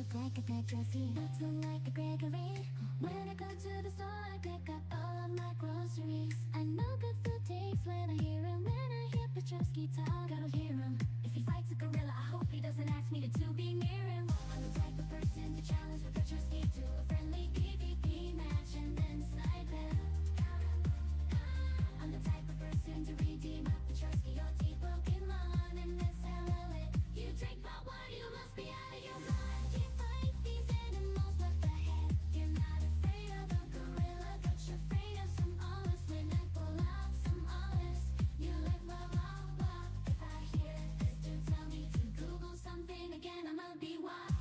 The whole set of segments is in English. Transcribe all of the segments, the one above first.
look like a Patrouski, looks like a Gregory. When I go to the store, I pick up all of my groceries. I know good food tastes when I hear him. When I hear Patrouski talk, I don't hear him. If he fights a gorilla, I hope he doesn't ask me to be near him. I'm the type of person to challenge with Patrouski to a friendly PvP match and then snipe him. I'm the type of person to redeem a Patrouski or Pokemon and miss LLA. You drink my water, you must be out of your mind. Can't fight these animals, what the heck? You're not afraid of a gorilla, but you're afraid of some olives. When I pull out some olives, you like blah blah blah. If I hear this dude tell me to Google something again, I'ma be wild.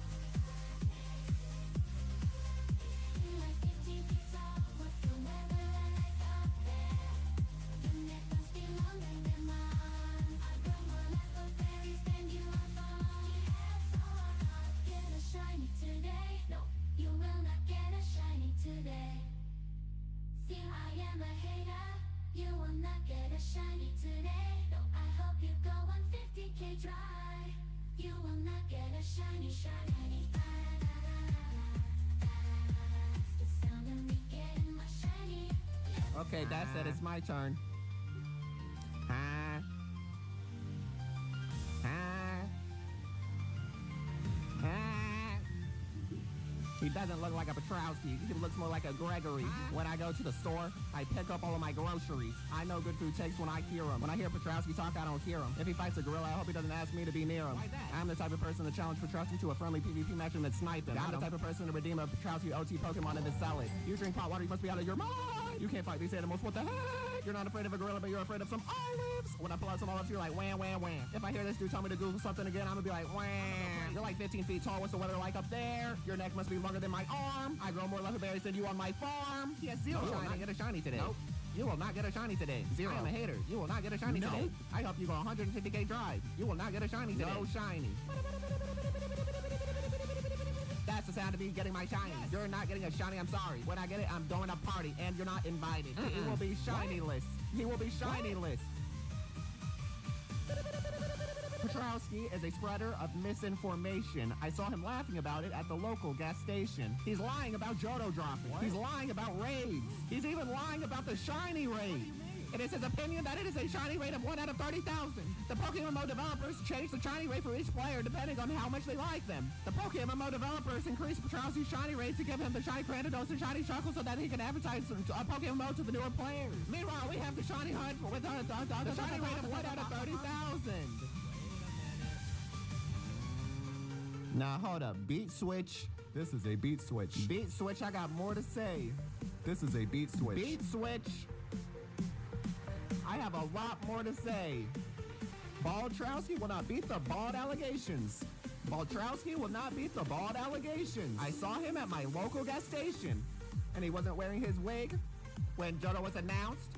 You're like 15 feet tall, what's the weather like up there? Your neck must be longer than mine. I grow more like berries than you are fond. Yeah, so I'll not get a shiny today. No, you will not get a shiny today. See, I am a hater. You will not get a shiny today. No, I hope you go on 50K dry. You will not get a shiny. It's the sound of me getting my shiny. Okay, that's it. It's my turn. Huh? Huh? Huh? He doesn't look like a Patrouski. He looks more like a Gregory. When I go to the store, I pick up all of my groceries. I know good food tastes when I hear him. When I hear Patrouski talk, I don't hear him. If he fights a gorilla, I hope he doesn't ask me to be near him. Why that? I'm the type of person to challenge Patrouski to a friendly PvP match and then snipe him. I'm the type of person to redeem a Patrouski OT Pokemon and then sell it. You drink pot water, you must be out of your mind. You can't fight these animals, what the heck? You're not afraid of a gorilla, but you're afraid of some olives. When I pull out some olives, you're like, wham, wham, wham. If I hear this dude tell me to Google something again, I'm gonna be like, wham. You're like 15 feet tall, what's the weather like up there? Your neck must be longer than my arm. I grow more leather berries than you on my farm. He has zero. You will not get a shiny today. Nope. You will not get a shiny today. Zero. I am a hater. You will not get a shiny today. I help you go 150K drive. You will not get a shiny today. No shiny. That's the sound of me getting my shiny. Yes. You're not getting a shiny, I'm sorry. When I get it, I'm throwing a party, and you're not invited. He will be shiny-less. He will be shiny-less. Patrouski is a spreader of misinformation. I saw him laughing about it at the local gas station. He's lying about Johto dropping. What? He's lying about raids. He's even lying about the shiny raid. It is his opinion that it is a shiny rate of 1 out of 30,000. The PokeMMO developers change the shiny rate for each player depending on how much they like them. The PokeMMO developers increase Patrouski's shiny rate to give him the shiny Granados and shiny Chuckle so that he can advertise PokeMMO to the newer players. Meanwhile, we have the shiny hunt with the shiny rate of 1 out of 30,000. Now hold up, beat switch. This is a beat switch. Beat switch, I got more to say. This is a beat switch. Beat switch. I have a lot more to say. Voltorb will not beat the bald allegations. Voltorb will not beat the bald allegations. I saw him at my local gas station, and he wasn't wearing his wig when Johto was announced.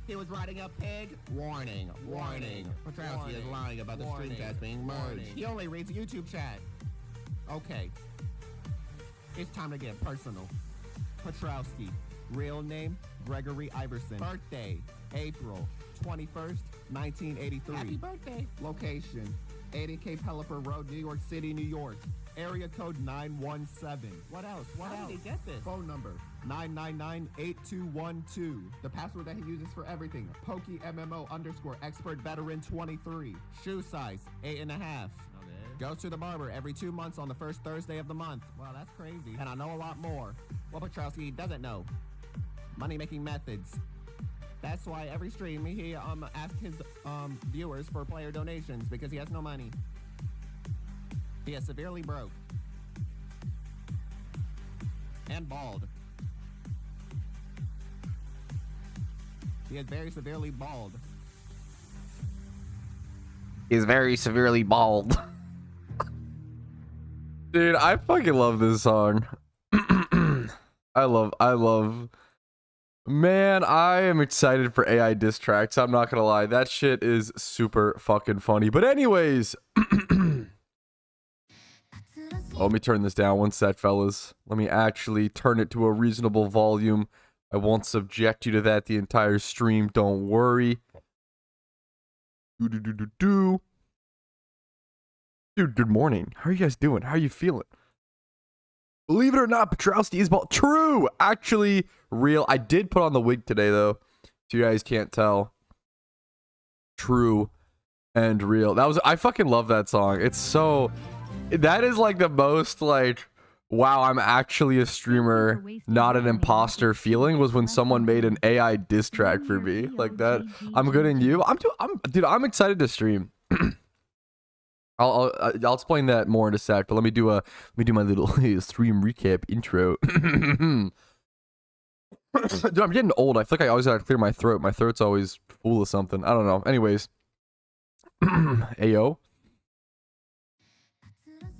He was riding a pig. Warning, warning. Patrouski is lying about the streamcast being merged. He only reads YouTube chat. Okay. It's time to get personal. Patrouski. Real name, Gregory Iverson. Birthday, April 21st, 1983. Happy birthday. Location, 80 Cape Hellifer Road, New York City, New York. Area code 917. What else? How did he get this? Phone number, 999-8212. The password that he uses for everything, PokeMMO _ expert veteran 23. Shoe size, 8.5. Goes to the barber every 2 months on the first Thursday of the month. Wow, that's crazy. And I know a lot more. What Patrouski doesn't know. Money-making methods. That's why every stream he asks his viewers for player donations because he has no money. He is severely broke. And bald. He is very severely bald. He's very severely bald. Dude, I fucking love this song. I love. Man, I am excited for AI diss tracks. I'm not gonna lie. That shit is super fucking funny. But anyways. Let me turn this down one sec, fellas. Let me actually turn it to a reasonable volume. I won't subject you to that the entire stream. Don't worry. Dude, good morning. How are you guys doing? How are you feeling? Believe it or not, Patrouski is bald. True. Actually, real. I did put on the wig today, though. So you guys can't tell. True and real. That was, I fucking love that song. It's so, that is like the most like, wow, I'm actually a streamer, not an imposter feeling was when someone made an AI diss track for me like that. I'm good in you. Dude, I'm excited to stream. I'll explain that more in a sec, but let me do my little stream recap intro. Dude, I'm getting old. I feel like I always gotta clear my throat. My throat's always full of something. I don't know. Anyways. Ayo.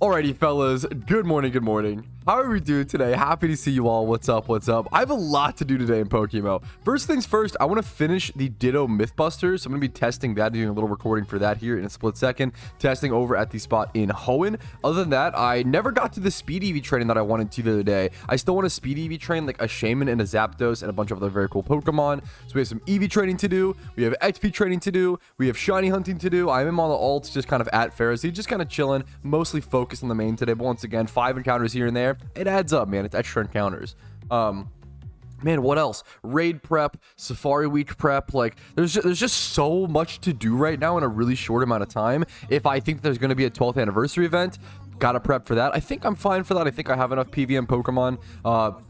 Alrighty, fellas. Good morning, good morning. How are we doing today? Happy to see you all. What's up, what's up? I have a lot to do today in PokeMMO. First things first, I want to finish the Ditto Mythbusters. So I'm going to be testing that, doing a little recording for that here in a split second. Testing over at the spot in Hoenn. Other than that, I never got to the speed EV training that I wanted to the other day. I still want to speed EV train like a Shaman and a Zapdos and a bunch of other very cool Pokemon. So we have some EV training to do. We have XP training to do. We have shiny hunting to do. I am on the alts just kind of at Pharisee, just kind of chilling, mostly focused on the main today. But once again, 5 encounters here and there. It adds up, man. It's extra encounters. Man, what else? Raid prep, Safari Week prep. Like, there's just so much to do right now in a really short amount of time. If I think there's going to be a 12th anniversary event, gotta prep for that. I think I'm fine for that. I think I have enough PVM Pokemon.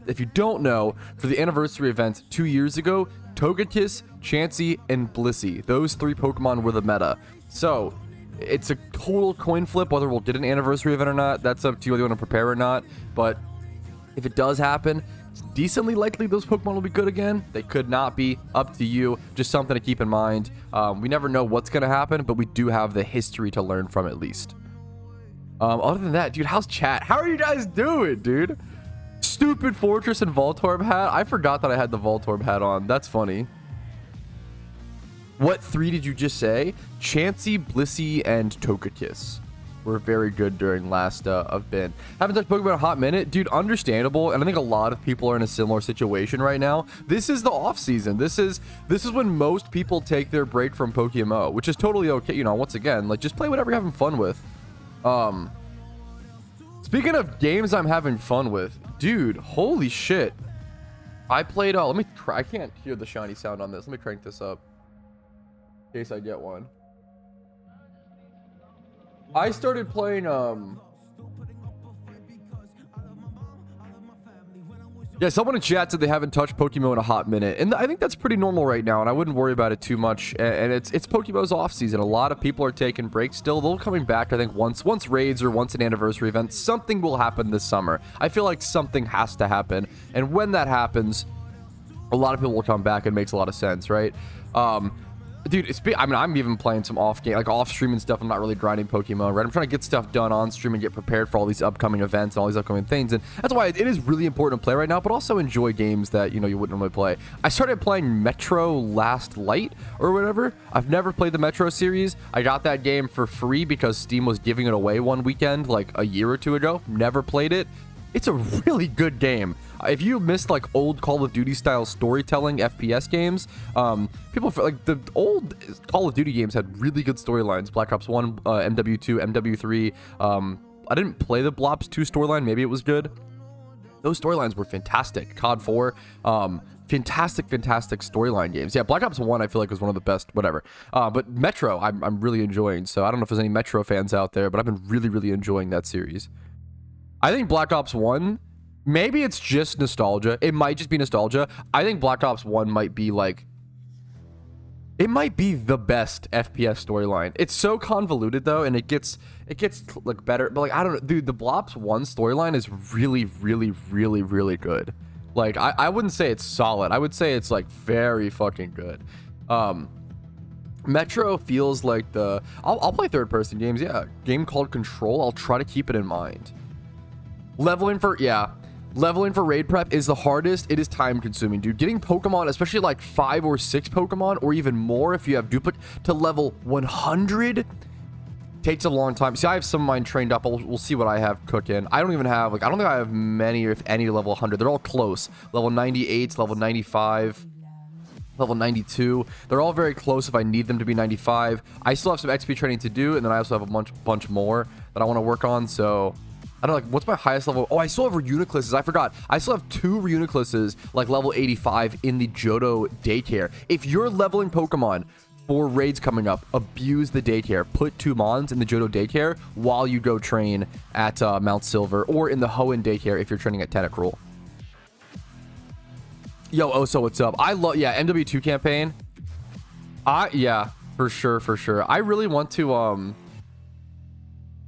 If you don't know, for the anniversary event 2 years ago, Togekiss, Chansey, and Blissey. Those 3 Pokemon were the meta. So it's a total coin flip whether we'll get an anniversary event or not. That's up to you whether you want to prepare or not. But if it does happen, it's decently likely those Pokemon will be good again. They could not be. Up to you. Just something to keep in mind. We never know what's going to happen, but we do have the history to learn from at least. Other than that, dude, how's chat? How are you guys doing, dude? Stupid Fortress and Voltorb hat. I forgot that I had the Voltorb hat on. That's funny. What 3 did you just say? Chansey, Blissey, and Togekiss were very good during last event. Haven't touched Pokemon in a hot minute. Dude, understandable. And I think a lot of people are in a similar situation right now. This is the off season. This is when most people take their break from PokeMMO, which is totally okay. You know, once again, like, just play whatever you're having fun with. Speaking of games I'm having fun with, dude, holy shit. I played, I can't hear the shiny sound on this. Let me crank this up in case I get one. I started playing, yeah, someone in chat said they haven't touched PokeMMO in a hot minute, and I think that's pretty normal right now, and I wouldn't worry about it too much. And it's PokeMMO's off season. A lot of people are taking breaks still. They'll coming back, I think, once raids or once an anniversary event. Something will happen this summer. I feel like something has to happen, and when that happens, a lot of people will come back. It makes a lot of sense, right? Dude, I'm even playing some off stream and stuff. I'm not really grinding Pokemon, right? I'm trying to get stuff done on stream and get prepared for all these upcoming events and all these upcoming things. And that's why it is really important to play right now, but also enjoy games that, you know, you wouldn't normally play. I started playing Metro Last Light or whatever. I've never played the Metro series. I got that game for free because Steam was giving it away one weekend, like a year or 2 ago. Never played it. It's a really good game. If you missed like old Call of Duty style storytelling FPS games, people like the old Call of Duty games had really good storylines. Black Ops 1, MW2, MW3. I didn't play the Blops 2 storyline. Maybe it was good. Those storylines were fantastic. COD 4, fantastic storyline games. Yeah, Black Ops 1 I feel like was one of the best, whatever. But Metro I'm really enjoying. So I don't know if there's any Metro fans out there, but I've been really enjoying that series. I think Black Ops 1, maybe it's just nostalgia. It might just be nostalgia. I think Black Ops 1 might be like, it might be the best FPS storyline. It's so convoluted though, and it gets like better. But like, I don't know, dude, the Blops 1 storyline is really good. Like, I wouldn't say it's solid. I would say it's like very fucking good. Metro feels like I'll play third person games. Yeah, game called Control. I'll try to keep it in mind. Leveling for raid prep is the hardest. It is time consuming, dude. Getting Pokemon, especially like 5 or 6 Pokemon or even more if you have duplicate, to level 100 takes a long time. See, I have some of mine trained up. We'll see what I have cooking. I don't even have, like, I don't think I have many, if any, level 100. They're all close. Level 98, level 95, level 92. They're all very close if I need them to be 95. I still have some XP training to do, and then I also have a bunch more that I want to work on, so I don't know, like, what's my highest level? Oh, I still have Reunicluses. I forgot. I still have 2 Reunicluses, like level 85 in the Johto daycare. If you're leveling Pokemon for raids coming up, abuse the daycare. Put 2 Mons in the Johto daycare while you go train at Mount Silver, or in the Hoenn daycare if you're training at Tentacruel. Yo, Oso, what's up? I love, yeah, MW2 campaign. Yeah, for sure. I really want to,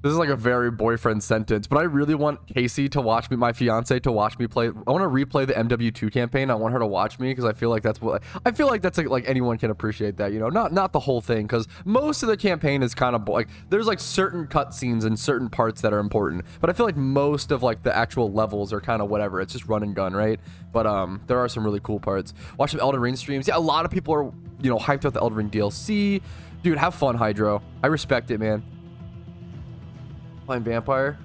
this is like a very boyfriend sentence, but I really want Casey to watch me, my fiance, to watch me play. I want to replay the MW2 campaign. I want her to watch me because I feel like that's what I feel like. That's like anyone can appreciate that, you know, not the whole thing, because most of the campaign is kind of like there's like certain cutscenes and certain parts that are important, but I feel like most of like the actual levels are kind of whatever. It's just run and gun, right? But there are some really cool parts. Watch some Elden Ring streams. Yeah, a lot of people are, you know, hyped up the Elden Ring DLC. Dude, have fun, Hydro. I respect it, man. Playing Vampire.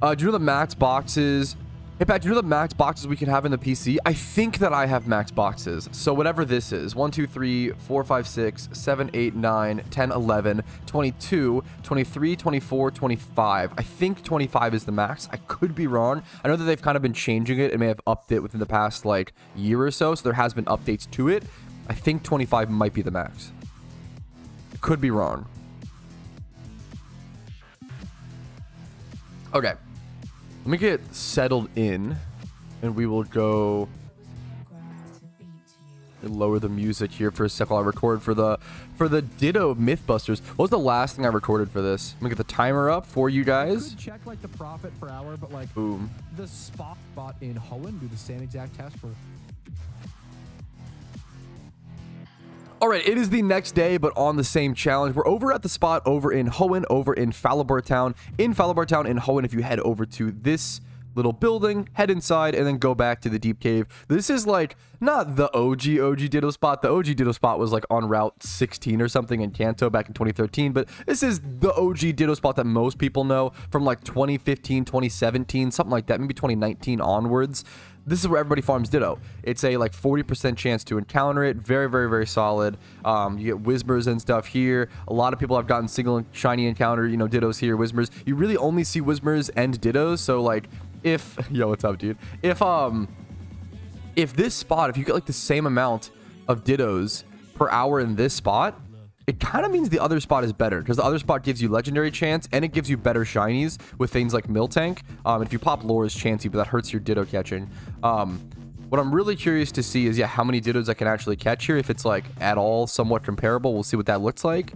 Do you know the max boxes? Hey, Pat, do you know the max boxes we can have in the PC? I think that I have max boxes. So whatever this is, 1, 2, 3, 4, 5, 6, 7, 8, 9, 10, 11, 22, 23, 24, 25. I think 25 is the max. I could be wrong. I know that they've kind of been changing it and may have upped it within the past like year or so. So there has been updates to it. I think 25 might be the max. I could be wrong. Okay, let me get settled in, and we will go lower the music here for a sec while I record for the Ditto Mythbusters. What was the last thing I recorded for this? Let me get the timer up for you guys. Check like the profit per hour, but like boom. The spot bot in Hoenn do the same exact test for. All right, it is the next day, but on the same challenge. We're over at the spot over in Hoenn, over in Falibor Town. In Falibor Town in Hoenn, if you head over to this little building, head inside, and then go back to the deep cave. This is like not the OG Ditto spot. The OG Ditto spot was like on Route 16 or something in Kanto back in 2013, but this is the OG Ditto spot that most people know from like 2015, 2017, something like that, maybe 2019 onwards. This is where everybody farms Ditto. It's a like 40% chance to encounter it. Very solid. You get Whismers and stuff here. A lot of people have gotten single shiny encounter, you know, Dittos here, Whismers. You really only see Whismers and Dittos. So like if, yo, what's up, dude? If this spot, if you get like the same amount of Dittos per hour in this spot, it kind of means the other spot is better, because the other spot gives you legendary chance and it gives you better shinies with things like Miltank. If you pop lore is chancey, but that hurts your Ditto catching. What I'm really curious to see is, yeah, how many Dittos I can actually catch here. If it's like at all somewhat comparable, we'll see what that looks like.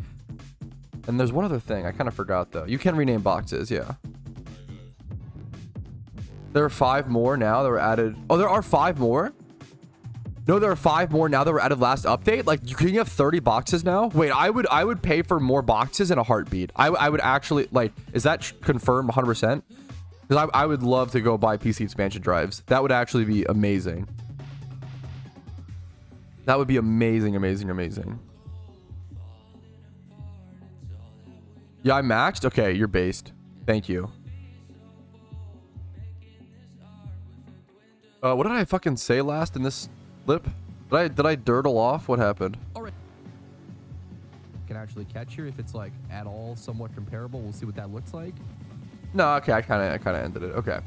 And there's one other thing I kind of forgot though. You can rename boxes, yeah. There are 5 more now that were added. Oh, there are 5 more? No, there are 5 more now that were added last update. Like, you can have 30 boxes now. Wait, I would pay for more boxes in a heartbeat. I would actually, like, is that confirmed 100%? Because I would love to go buy PC expansion drives. That would actually be amazing. That would be amazing. Yeah, I maxed. Okay, you're based. Thank you. What did I fucking say last in this lip? Did I dirtle off? What happened? All right. Can actually catch here if it's like at all somewhat comparable. We'll see what that looks like. No, okay, I kind of ended it. Okay.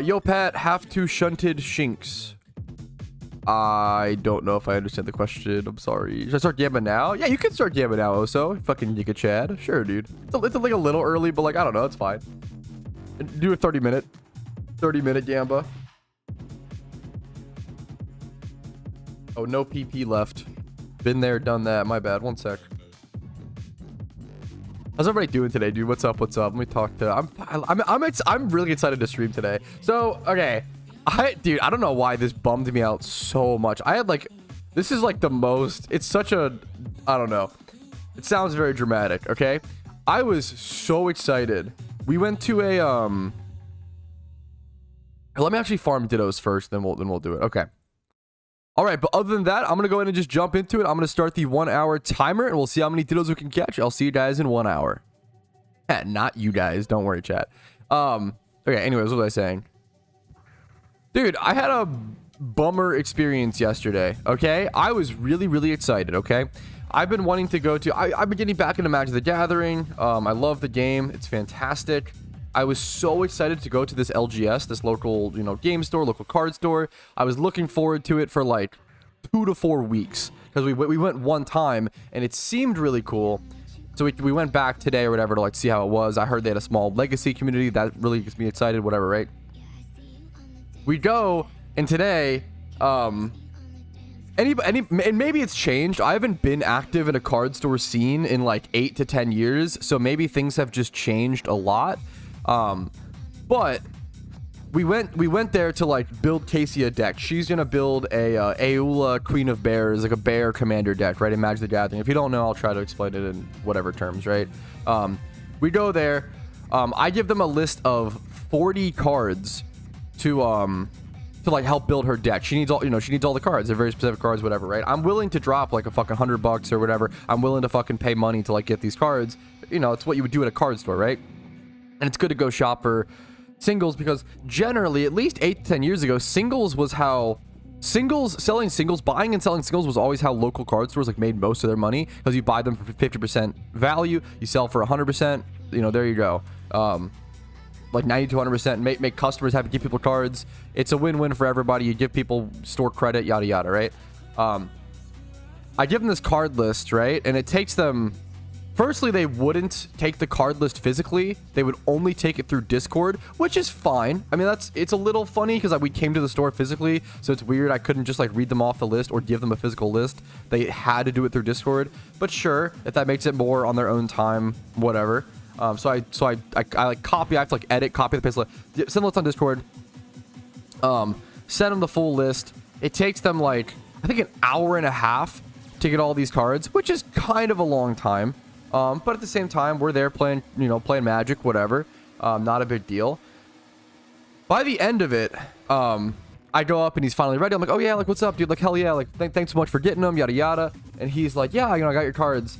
Yo, Pat, have to shunted shinks. I don't know if I understand the question. I'm sorry. Should I start Gamba now? Yeah, you can start Gamba now, Oso. Fucking Giga Chad. Sure, dude. It's like a little early, but like, I don't know. It's fine. Do a 30-minute Gamba. Oh, no PP left. Been there, done that. My bad. One sec. How's everybody doing today, dude? What's up? Let me talk to. I'm really excited to stream today. So, okay, dude, I don't know why this bummed me out so much. I had like, this is like the most. It's such a, I don't know. It sounds very dramatic. Okay, I was so excited. We went to a let me actually farm Dittos first, then we'll do it. Okay. All right, but other than that, I'm going to go ahead and just jump into it. I'm going to start the 1 hour timer, and we'll see how many Dittos we can catch. I'll see you guys in 1 hour. Not you guys. Don't worry, chat. Okay, anyways, what was I saying? Dude, I had a bummer experience yesterday, okay? I was really excited, okay? I've been wanting to go to. I've been getting back into Magic the Gathering. I love the game. It's fantastic. I was so excited to go to this LGS, this local, you know, game store, local card store. I was looking forward to it for like 2 to 4 weeks because we went one time and it seemed really cool. So we went back today or whatever to like see how it was. I heard they had a small legacy community that really gets me excited. Whatever, right? We go and today, and maybe it's changed. I haven't been active in a card store scene in like 8 to 10 years, so maybe things have just changed a lot. But we went there to like build Casey a deck. She's gonna build a Aula Queen of Bears, like a bear commander deck, right, in Magic the Gathering. If you don't know, I'll try to explain it in whatever terms, right? We go there. I give them a list of 40 cards to like help build her deck. She needs all, you know, she needs all the cards. They're very specific cards, whatever, right? I'm willing to drop like a fucking $100 or whatever. I'm willing to fucking pay money to like get these cards. You know, it's what you would do at a card store, right? And it's good to go shop for singles because generally, at least 8 to 10 years ago, singles was how selling singles, buying and selling singles was always how local card stores like made most of their money because you buy them for 50% value, you sell for 100%. You know, there you go. Like 90 to 100%, make customers happy, give people cards. It's a win-win for everybody. You give people store credit, yada yada, right? I give them this card list, right? And it takes them. Firstly, they wouldn't take the card list physically. They would only take it through Discord, which is fine. I mean, it's a little funny because we came to the store physically, so it's weird. I couldn't just like read them off the list or give them a physical list. They had to do it through Discord. But sure, if that makes it more on their own time, whatever. So I like copy. I have to like edit, copy the paste list, send the list on Discord. Send them the full list. It takes them like I think an hour and a half to get all these cards, which is kind of a long time. But at the same time, we're there playing, you know, playing Magic, whatever. Not a big deal. By the end of it, I go up and he's finally ready. I'm like, oh yeah, like what's up, dude? Like hell yeah, like thanks so much for getting them, yada yada. And he's like, yeah, you know, I got your cards.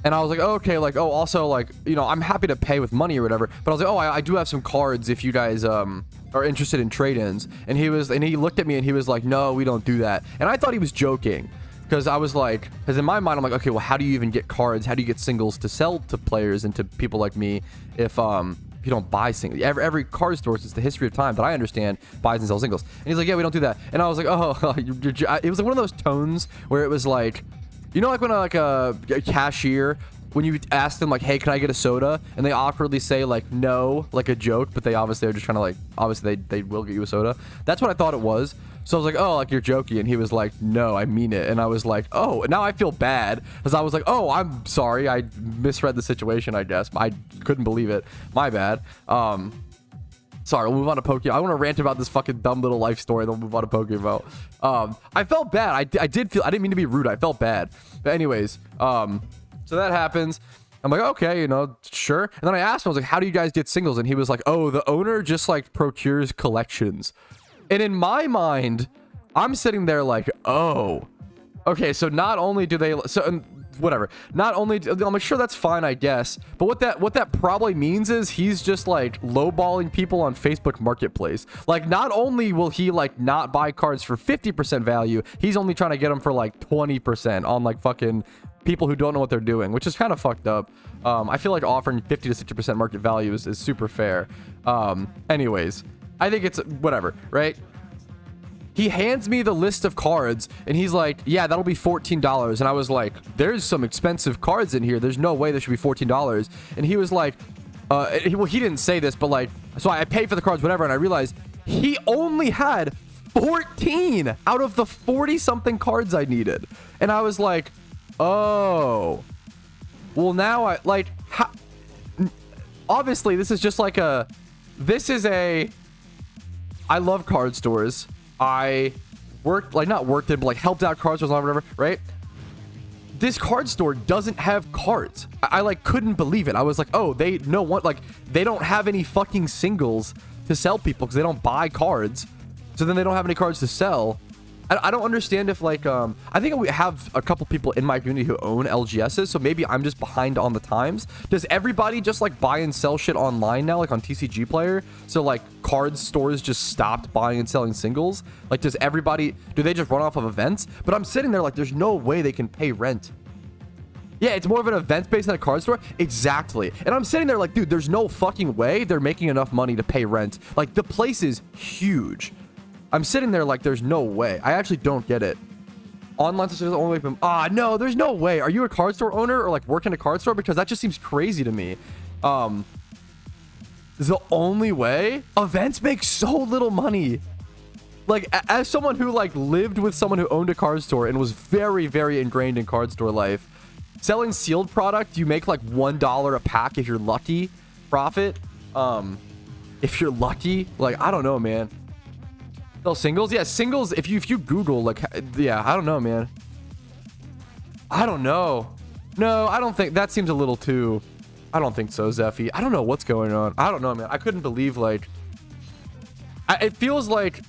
And I was like, oh, okay, like, oh, also, like, you know, I'm happy to pay with money or whatever. But I was like, oh, I do have some cards if you guys are interested in trade-ins. And he looked at me and he was like, no, we don't do that. And I thought he was joking. Because I was like, because in my mind, I'm like, okay, well, how do you even get cards? How do you get singles to sell to players and to people like me if you don't buy singles? Every card store, since the history of time that I understand, buys and sells singles. And he's like, yeah, we don't do that. And I was like, oh, it was like one of those tones where it was like, you know, like when a cashier, when you ask them like, hey, can I get a soda? And they awkwardly say like, no, like a joke, but they obviously are just trying to like, obviously they will get you a soda. That's what I thought it was. So I was like, oh, like you're joking. And he was like, no, I mean it. And I was like, oh, and now I feel bad because I was like, oh, I'm sorry. I misread the situation, I guess. I couldn't believe it. My bad. Sorry, we'll move on to Pokemon. I want to rant about this fucking dumb little life story, then we'll move on to Pokemon. I felt bad. I didn't mean to be rude. I felt bad. But anyways, so that happens. I'm like, okay, you know, sure. And then I asked him, I was like, how do you guys get singles? And he was like, oh, the owner just like procures collections. And in my mind, I'm sitting there like, oh, okay, so not only do they, whatever, not only, I'm like, sure, that's fine, I guess. But what that probably means is he's just like lowballing people on Facebook Marketplace. Like, not only will he like not buy cards for 50% value, he's only trying to get them for like 20% on like fucking people who don't know what they're doing, which is kind of fucked up. I feel like offering 50 to 60% market value is super fair. Anyways, I think it's whatever, right? He hands me the list of cards and he's like, yeah, that'll be $14. And I was like, there's some expensive cards in here. There's no way there should be $14. And he was like, well, he didn't say this, but like, so I paid for the cards, whatever. And I realized he only had 14 out of the 40 something cards I needed. And I was like, oh, well now I like, obviously this is just like I love card stores. I worked, like not worked in, but like helped out card stores or whatever, right? This card store doesn't have cards. I like couldn't believe it. I was like, oh, they don't have any fucking singles to sell people because they don't buy cards. So then they don't have any cards to sell. I don't understand if like I think we have a couple people in my community who own LGSs, so maybe I'm just behind on the times. Does everybody just like buy and sell shit online now, like on TCG Player? So like card stores just stopped buying and selling singles? Like does everybody, do they just run off of events? But I'm sitting there like there's no way they can pay rent. Yeah, it's more of an event space than a card store. Exactly. And I'm sitting there like, dude, there's no fucking way they're making enough money to pay rent. Like the place is huge. I'm sitting there like there's no way. I actually don't get it. Online is the only way. No, there's no way. Are you a card store owner or like work in a card store? Because that just seems crazy to me. Is the only way. Events make so little money. Like as someone who like lived with someone who owned a card store and was very, very ingrained in card store life, selling sealed product, you make like $1 a pack if you're lucky. Profit. If you're lucky, like I don't know, man. Sell singles? Yeah, singles. If you Google, like, yeah, I don't know, man. I don't know. No, I don't think that seems a little too. I don't think so, Zeffy. I don't know what's going on. I don't know, man. I couldn't believe like. It feels like.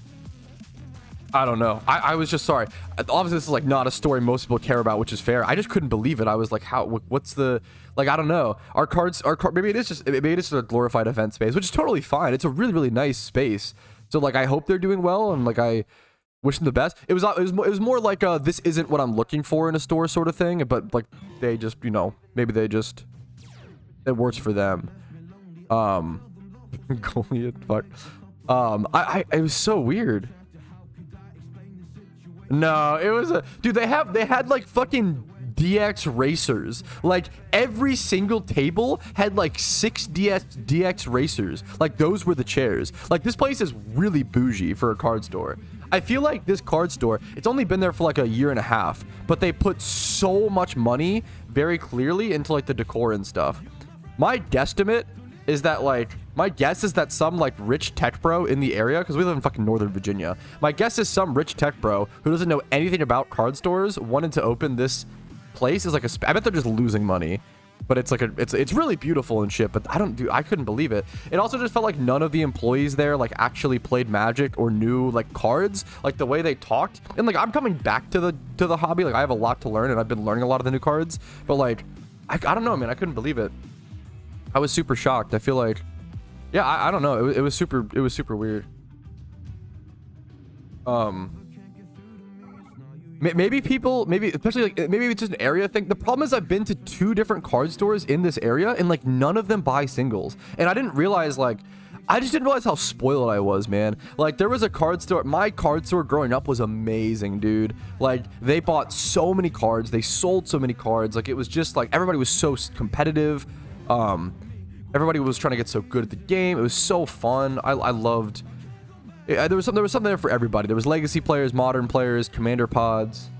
I don't know. I was just sorry. Obviously, this is like not a story most people care about, which is fair. I just couldn't believe it. I was like, how? What's the? Like, I don't know. Our cards. Maybe it is just a glorified event space, which is totally fine. It's a really, really nice space. So like I hope they're doing well and like I wish them the best. It was more like this isn't what I'm looking for in a store sort of thing, but like they just, you know, maybe they just it works for them. Goliath, fuck. It was so weird. No, it was a dude, they had like fucking DX racers. Like every single table had like 6 DX racers. Like those were the chairs. Like this place is really bougie for a card store. I feel like this card store, it's only been there for like a year and a half, but they put so much money very clearly into like the decor and stuff. My guesstimate is that like, my guess is that some like rich tech bro in the area, because we live in fucking Northern Virginia. My guess is some rich tech bro who doesn't know anything about card stores wanted to open this place is like I bet they're just losing money, but it's like it's really beautiful and shit, but I couldn't believe it. It also just felt like none of the employees there like actually played Magic or knew like cards, like the way they talked. And like I'm coming back to the hobby, like I have a lot to learn and I've been learning a lot of the new cards, but like I don't know, man, I couldn't believe it. I was super shocked. I feel like, yeah, I don't know, it was super weird. Maybe people, especially like, maybe it's just an area thing. The problem is I've been to 2 different card stores in this area and like none of them buy singles. And I didn't realize like, I just didn't realize how spoiled I was, man. Like there was a card store, my card store growing up was amazing, dude. Like they bought so many cards, they sold so many cards. Like it was just like, everybody was so competitive. Everybody was trying to get so good at the game. It was so fun. I loved. Yeah, there was something there for everybody. There was legacy players, modern players, commander pods.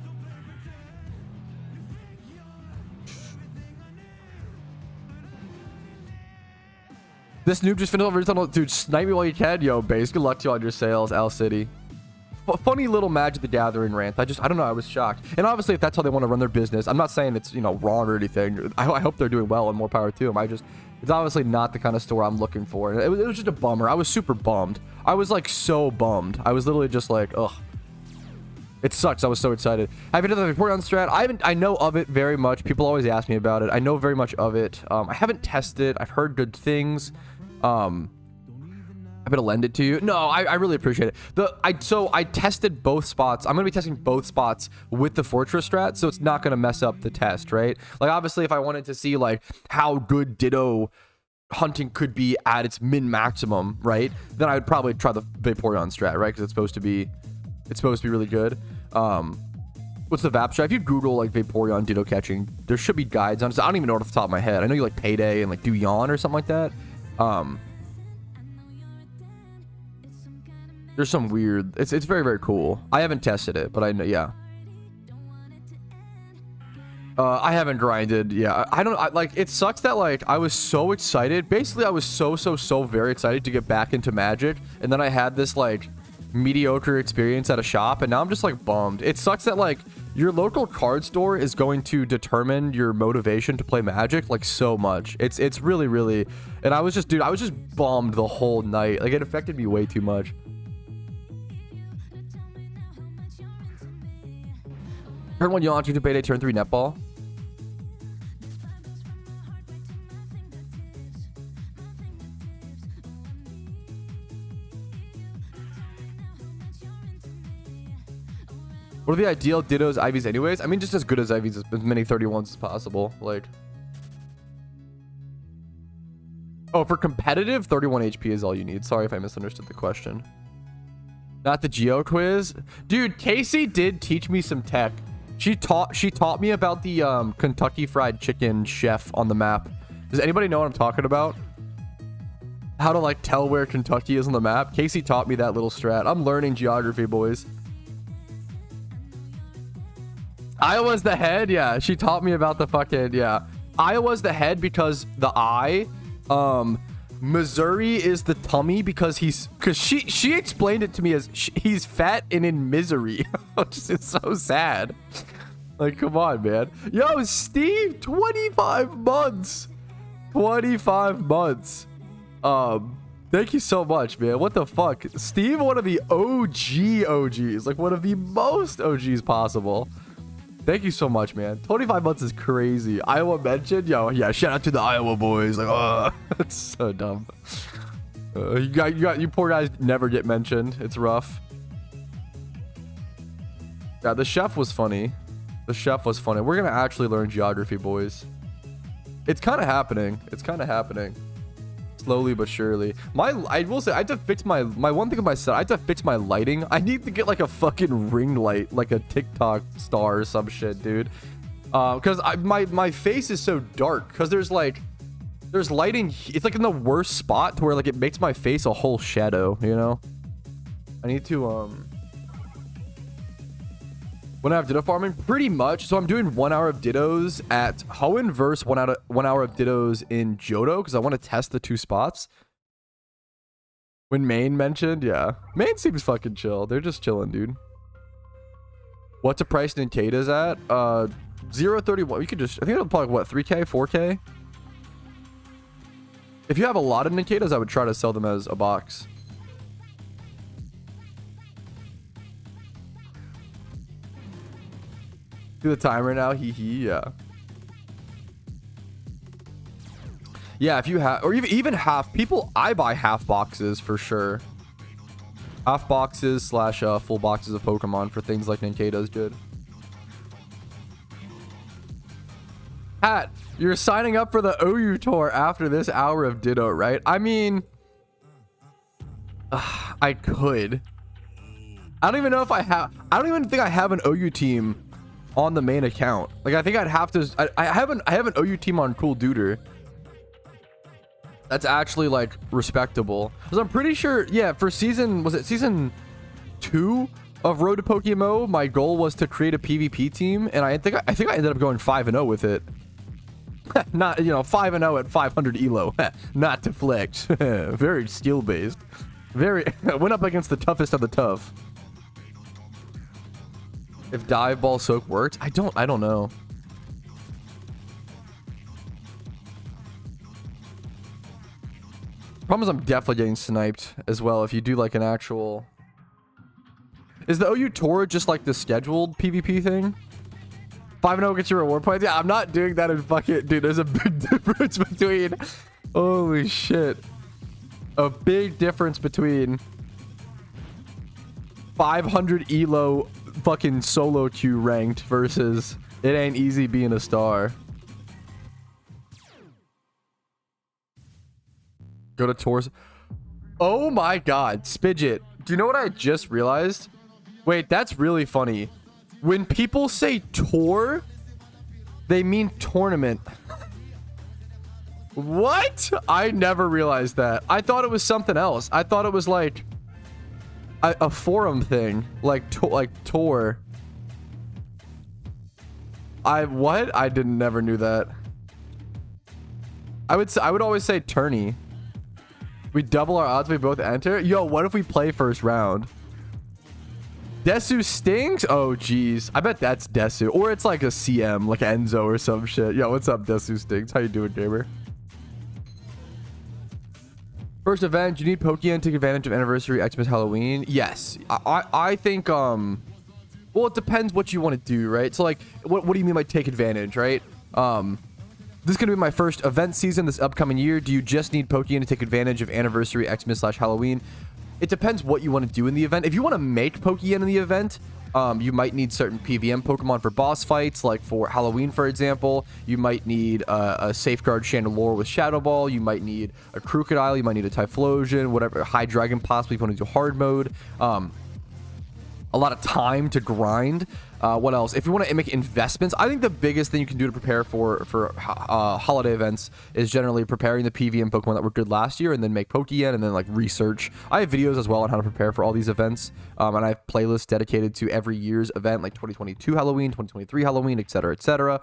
This noob just finished over. Dude, snipe me while you can. Yo, base. Good luck to you on your sales, Al City. Funny little Magic the Gathering rant. I don't know. I was shocked. And obviously, if that's how they want to run their business, I'm not saying it's, you know, wrong or anything. I hope they're doing well and more power to them. It's obviously not the kind of store I'm looking for. It was just a bummer. I was super bummed. I was like so bummed. I was literally just like, ugh. It sucks. I was so excited. Have you done the Pokeyen strat? I know of it very much. People always ask me about it. I know very much of it. I haven't tested. I've heard good things. I'm gonna lend it to you. No, I really appreciate it. So I tested both spots. I'm gonna be testing both spots with the Fortress strat, so it's not gonna mess up the test, right? Like obviously, if I wanted to see like how good Ditto hunting could be at its min maximum, right? Then I would probably try the Vaporeon strat, right? Because it's supposed to be really good. What's the VAP strat? If you Google like Vaporeon Ditto catching, there should be guides on it. I don't even know off the top of my head. I know you like Payday and like do Yawn or something like that. There's some weird. It's very, very cool. I haven't tested it, but I know. Yeah. I haven't grinded. Yeah. Like it sucks that like I was so excited. Basically, I was so very excited to get back into Magic, and then I had this like mediocre experience at a shop, and now I'm just like bummed. It sucks that like your local card store is going to determine your motivation to play Magic like so much. It's really. And I was just bummed the whole night. Like it affected me way too much. Turn 1 Yawn, turn 2 Payday, turn 3 Netball. What are the ideal Dittos, Ivies anyways? I mean, just as good as Ivies, as many 31s as possible. Like, oh, for competitive, 31 HP is all you need. Sorry if I misunderstood the question. Not the Geo quiz. Dude, Casey did teach me some tech. She taught me about the Kentucky Fried Chicken chef on the map. Does anybody know what I'm talking about? How to like tell where Kentucky is on the map? Casey taught me that little strat. I'm learning geography, boys. Iowa's the head. Yeah, she taught me about the fucking, yeah. Iowa's the head because the eye. Missouri is the tummy because she explained it to me as he's fat and in misery. It's so sad. Like, come on, man. Yo, Steve, 25 months. 25 months. Thank you so much, man. What the fuck? Steve, one of the OGs. Like, one of the most OGs possible. Thank you so much, man. 25 months is crazy. Iowa mentioned, yo, yeah. Shout out to the Iowa boys. Like, oh, it's so dumb. You poor guys never get mentioned. It's rough. Yeah, the chef was funny. The chef was funny. We're gonna actually learn geography, boys. It's kind of happening. It's kind of happening. Slowly but surely. I will say, I have to fix my one thing with my set. I have to fix my lighting. I need to get like a fucking ring light, like a TikTok star or some shit, dude. Because my face is so dark. Because there's lighting. It's like in the worst spot to where like it makes my face a whole shadow. You know. I need to When I have Ditto farming, pretty much. So I'm doing 1 hour of Dittos at Hoenn versus 1 hour of Dittos in Johto because I want to test the 2 spots. When Maine mentioned, yeah. Maine seems fucking chill. They're just chilling, dude. What's the price Nintendo's at? 0.31. You could just, I think it'll probably, what, 3K, 4K? If you have a lot of Nintendo's, I would try to sell them as a box. Do the timer now, yeah. Yeah, if you have, or even half people, I buy half boxes for sure. Half boxes / full boxes of Pokemon for things like Nintendo's did. Pat, you're signing up for the OU tour after this hour of Ditto, right? I mean, I could. I don't even know if I have. I don't even think I have an OU team on the main account. Like, I think I'd have to. I have an OU team on Cool Duder. That's actually like respectable. Because I'm pretty sure, yeah, for season 2 of Road to PokeMMO, my goal was to create a PvP team, and I think I ended up going 5-0 with it. Not, 5-0 at 500 elo. Not to flex. Very skill based. Very went up against the toughest of the tough. If dive ball soak worked, I don't know. Problem is I'm definitely getting sniped as well if you do like an actual. Is the OU tour just like the scheduled PvP thing? 5-0 gets your reward points. Yeah, I'm not doing that in fucking, dude. There's a big difference between. Holy shit. A big difference between 500 elo fucking solo queue ranked versus it ain't easy being a star. Go to tours. Oh my god, Spidget. Do you know what I just realized? Wait, that's really funny. When people say tour, they mean tournament. What? I never realized that. I thought it was something else. I thought it was like a forum thing, like tour. What? I never knew that. I would always say tourney. We double our odds. We both enter. Yo, what if we play first round? Desu stings? Oh, geez. I bet that's Desu. Or it's like a CM, like Enzo or some shit. Yo, what's up, Desu stings? How you doing, gamer? First event, you need Pokeyen to take advantage of Anniversary, Xmas, Halloween. Yes. I think, Well, it depends what you want to do, right? So like, what do you mean by take advantage, right? This is going to be my first event season this upcoming year. Do you just need Pokeyen to take advantage of Anniversary, Xmas/Halloween? It depends what you want to do in the event. If you want to make Pokeyen in the event, you might need certain PVM Pokemon for boss fights, like for Halloween, for example. You might need a Safeguard Chandelure with Shadow Ball. You might need a Crocodile. You might need a Typhlosion, whatever. High Dragon, possibly if you want to do hard mode. A lot of time to grind. What else? If you want to make investments, I think the biggest thing you can do to prepare for holiday events is generally preparing the PVM Pokemon that were good last year, and then make Pokeyen, and then like research. I have videos as well on how to prepare for all these events, and I have playlists dedicated to every year's event, like 2022 Halloween, 2023 Halloween, etc., etc.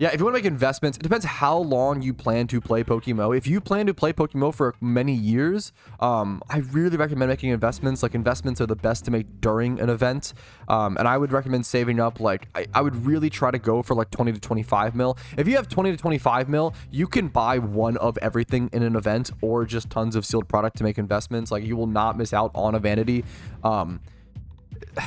Yeah, if you want to make investments, it depends how long you plan to play PokeMMO. If you plan to play PokeMMO for many years, I really recommend making investments. Like, investments are the best to make during an event. And I would recommend saving up, like, I would really try to go for like 20 to 25 mil. If you have 20 to 25 mil, you can buy one of everything in an event or just tons of sealed product to make investments. Like, you will not miss out on a vanity.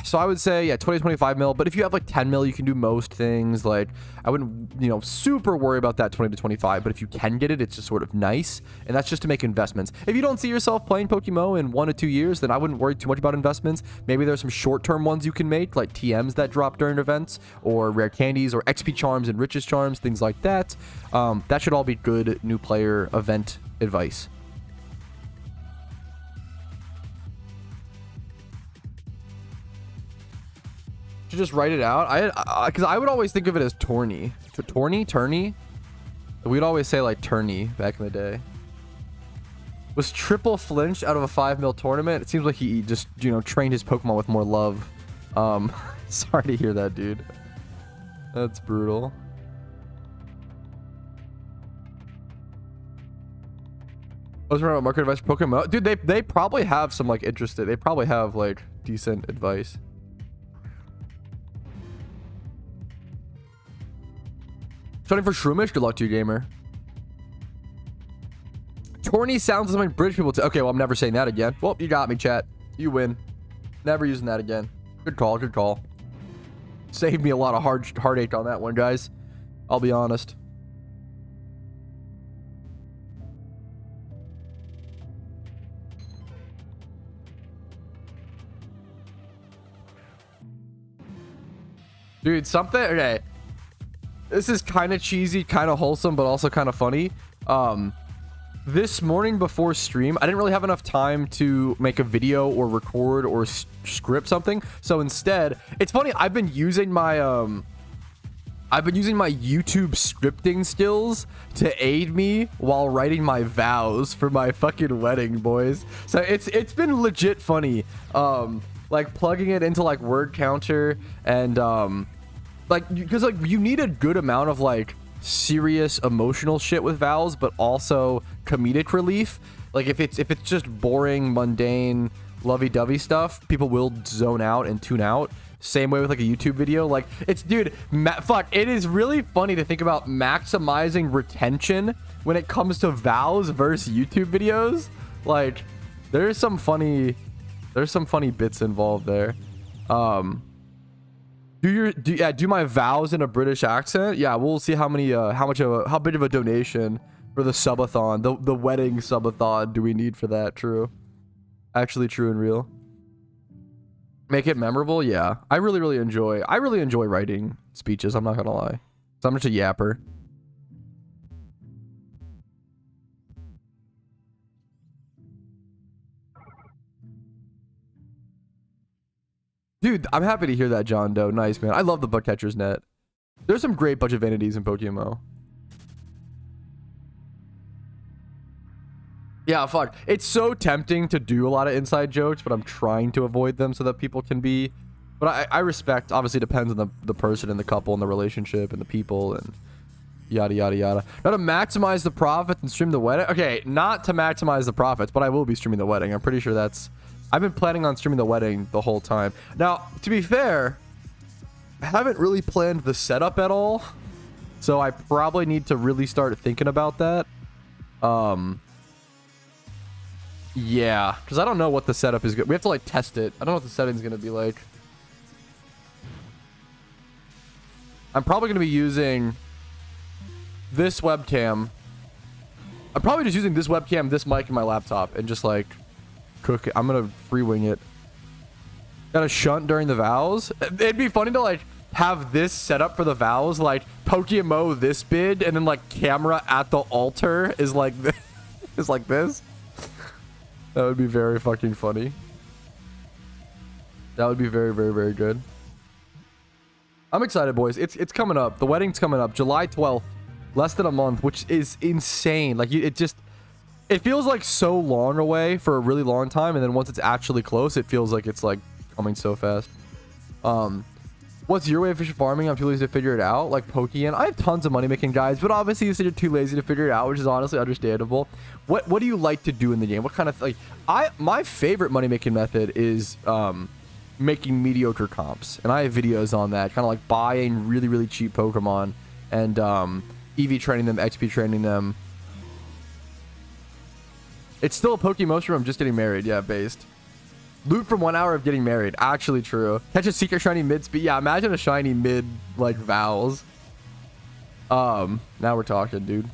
So I would say, yeah, 20 to 25 mil. But if you have like 10 mil, you can do most things. Like, I wouldn't, super worry about that 20 to 25. But if you can get it, it's just sort of nice. And that's just to make investments. If you don't see yourself playing PokeMMO in 1 to 2 years, then I wouldn't worry too much about investments. Maybe there's some short-term ones you can make, like TMs that drop during events, or rare candies, or XP charms and riches charms, things like that. That should all be good new player event advice. To just write it out, because I would always think of it as tourney. Tourney. We'd always say like tourney back in the day. Was triple flinched out of a 5 mil tournament? It seems like he just trained his Pokemon with more love. Sorry to hear that, dude. That's brutal. I was talking about market advice for Pokemon. Dude, they probably have some like interested. They probably have like decent advice. Starting for Shroomish, good luck to you, gamer. Tourney sounds like something British people okay, well, I'm never saying that again. Well, you got me, chat. You win. Never using that again. Good call, good call. Saved me a lot of heartache on that one, guys. I'll be honest. Dude, something... Okay. This is kind of cheesy, kind of wholesome, but also kind of funny. This morning before stream, I didn't really have enough time to make a video or record or script something. So instead, it's funny, I've been using my YouTube scripting skills to aid me while writing my vows for my fucking wedding, boys. So it's been legit funny. Like plugging it into like word counter and like, because like you need a good amount of like serious emotional shit with vows, but also comedic relief. Like if it's just boring, mundane, lovey-dovey stuff, people will zone out and tune out. Same way with like a YouTube video. Like it's, dude, it is really funny to think about maximizing retention when it comes to vows versus YouTube videos. Like there's some funny bits involved there. Do my vows in a British accent? Yeah, we'll see how big of a donation for the subathon, the wedding subathon do we need for that? True. Actually true and real. Make it memorable? Yeah. I really enjoy writing speeches, I'm not gonna lie. So I'm just a yapper. Dude, I'm happy to hear that, John Doe. Nice, man. I love the bug catcher's net. There's some great budget vanities in PokeMMO. Yeah, fuck. It's so tempting to do a lot of inside jokes, but I'm trying to avoid them so that people can be... But I respect, obviously depends on the person and the couple and the relationship and the people and yada, yada, yada. Now to maximize the profits and stream the wedding. Okay, not to maximize the profits, but I will be streaming the wedding. I'm pretty sure that's... I've been planning on streaming the wedding the whole time. Now, to be fair, I haven't really planned the setup at all. So I probably need to really start thinking about that. Yeah, because I don't know what the setup is. We have to like test it. I don't know what the setting's going to be like. I'm probably going to be using this webcam. I'm probably just using this webcam, this mic, and my laptop, and just like cook it. I'm going to free wing it. Got a shunt during the vows. It'd be funny to like have this set up for the vows, like PokeMMO this bid, and then like camera at the altar is like this. Is like this. That would be very fucking funny. That would be very, very, very good. I'm excited, boys. It's coming up. The wedding's coming up, July 12th. Less than a month, which is insane. Like it feels like so long away for a really long time, and then once it's actually close, it feels like it's like coming so fast. What's your way of fish farming? I'm too lazy to figure it out. Like Pokeyen. I have tons of money making guides, but obviously you said you're too lazy to figure it out, which is honestly understandable. What do you like to do in the game? What kind of like my favorite money making method is making mediocre comps, and I have videos on that, kind of like buying really, really cheap Pokemon and EV training them, XP training them. It's still a PokeMMO stream. I'm just getting married. Yeah, based. Loot from 1 hour of getting married. Actually true. Catch a secret shiny mid speed. Yeah, imagine a shiny mid like vows. Now we're talking, dude.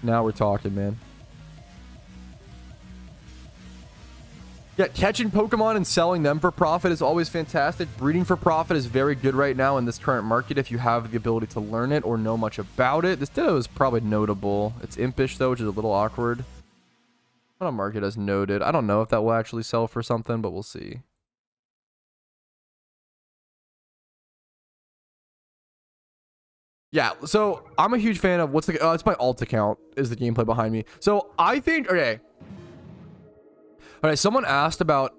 Now we're talking, man. Yeah, catching Pokemon and selling them for profit is always fantastic. Breeding for profit is very good right now in this current market if you have the ability to learn it or know much about it. This Ditto is probably notable. It's impish, though, which is a little awkward. I'm gonna mark it as noted. I don't know if that will actually sell for something, but we'll see. Yeah, so I'm a huge fan of what's the... it's my alt account is the gameplay behind me. So I think... Okay. All right, someone asked about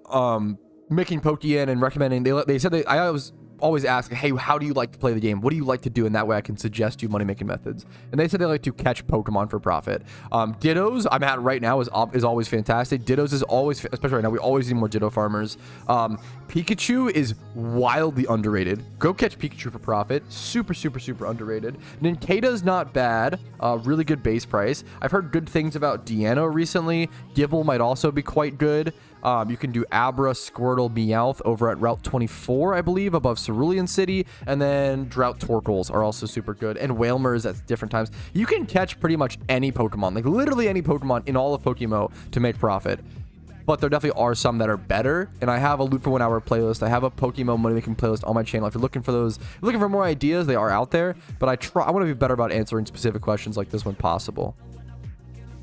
making Pokeyen and recommending. They said I was always ask, hey, how do you like to play the game? What do you like to do? And that way I can suggest you money making methods. And they said they like to catch Pokemon for profit. Dittos I'm at right now is always fantastic. Dittos is always, especially right now, we always need more Ditto farmers. Pikachu is wildly underrated. Go catch Pikachu for profit. Super, super, super underrated. Ninteda's not bad. Really good base price. I've heard good things about Deanna recently. Gibble might also be quite good. You can do Abra, Squirtle, Meowth over at Route 24, I believe, above Cerulean City. And then Drought Torkoals are also super good. And Whalmers at different times. You can catch pretty much any Pokemon, like literally any Pokemon in all of PokeMMO to make profit. But there definitely are some that are better. And I have a Loot for 1 hour playlist. I have a PokeMMO money making playlist on my channel. If you're looking for those, if you're looking for more ideas, they are out there. But I want to be better about answering specific questions like this when possible.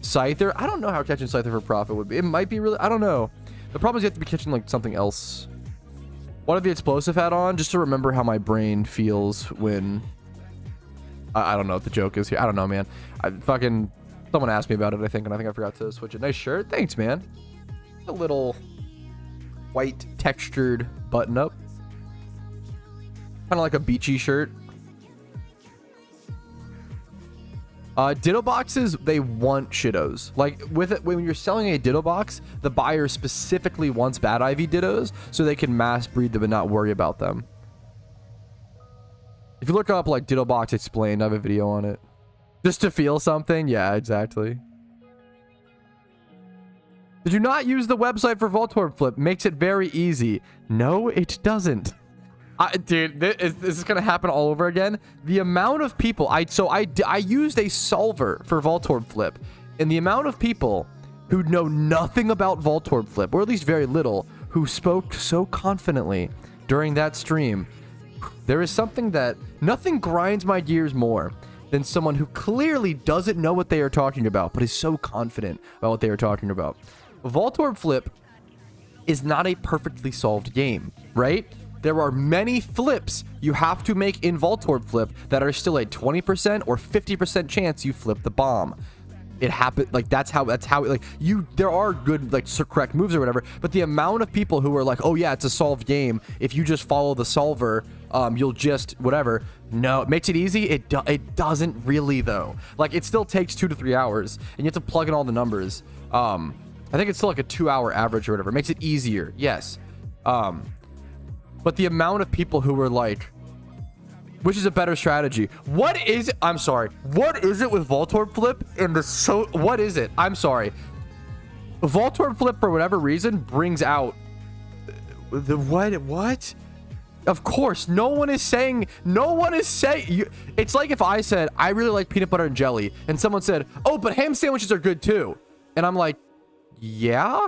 Scyther, I don't know how catching Scyther for profit would be. It might be really, I don't know. The problem is you have to be catching like something else. What if the explosive hat on? Just to remember how my brain feels when... I don't know what the joke is here. I don't know, man. Someone asked me about it, I think, and I forgot to switch it. Nice shirt. Thanks, man. A little white textured button up. Kind of like a beachy shirt. Ditto boxes, they want shittos. Like with it, when you're selling a Ditto box, the buyer specifically wants Bad Ivy Dittos so they can mass breed them and not worry about them. If you look up like Ditto box explained, I have a video on it. Just to feel something, yeah, exactly. Did you not use the website for Voltorb Flip? Makes it very easy. No, it doesn't. Dude, this is gonna happen all over again. The amount of people I used a solver for Voltorb Flip, and the amount of people who know nothing about Voltorb Flip, or at least very little, who spoke so confidently during that stream. There is something that nothing grinds my gears more than someone who clearly doesn't know what they are talking about, but is so confident about what they are talking about. Voltorb Flip is not a perfectly solved game, right? There are many flips you have to make in Voltorb Flip that are still a 20% or 50% chance you flip the bomb. It happened, like that's how like there are good like correct moves or whatever, but the amount of people who are like, oh yeah, it's a solved game, if you just follow the solver, you'll just whatever. No, it makes it easy. It doesn't really though. Like it still takes 2 to 3 hours and you have to plug in all the numbers. I think it's still like a 2-hour average or whatever. It makes it easier, yes. But the amount of people who were like, which is a better strategy? What is it? I'm sorry. What is it with Voltorb Flip and what is it? I'm sorry. Voltorb Flip, for whatever reason, brings out The what? What? Of course, no one is saying. It's like if I said I really like peanut butter and jelly, and someone said, "Oh, but ham sandwiches are good too," and I'm like, "Yeah,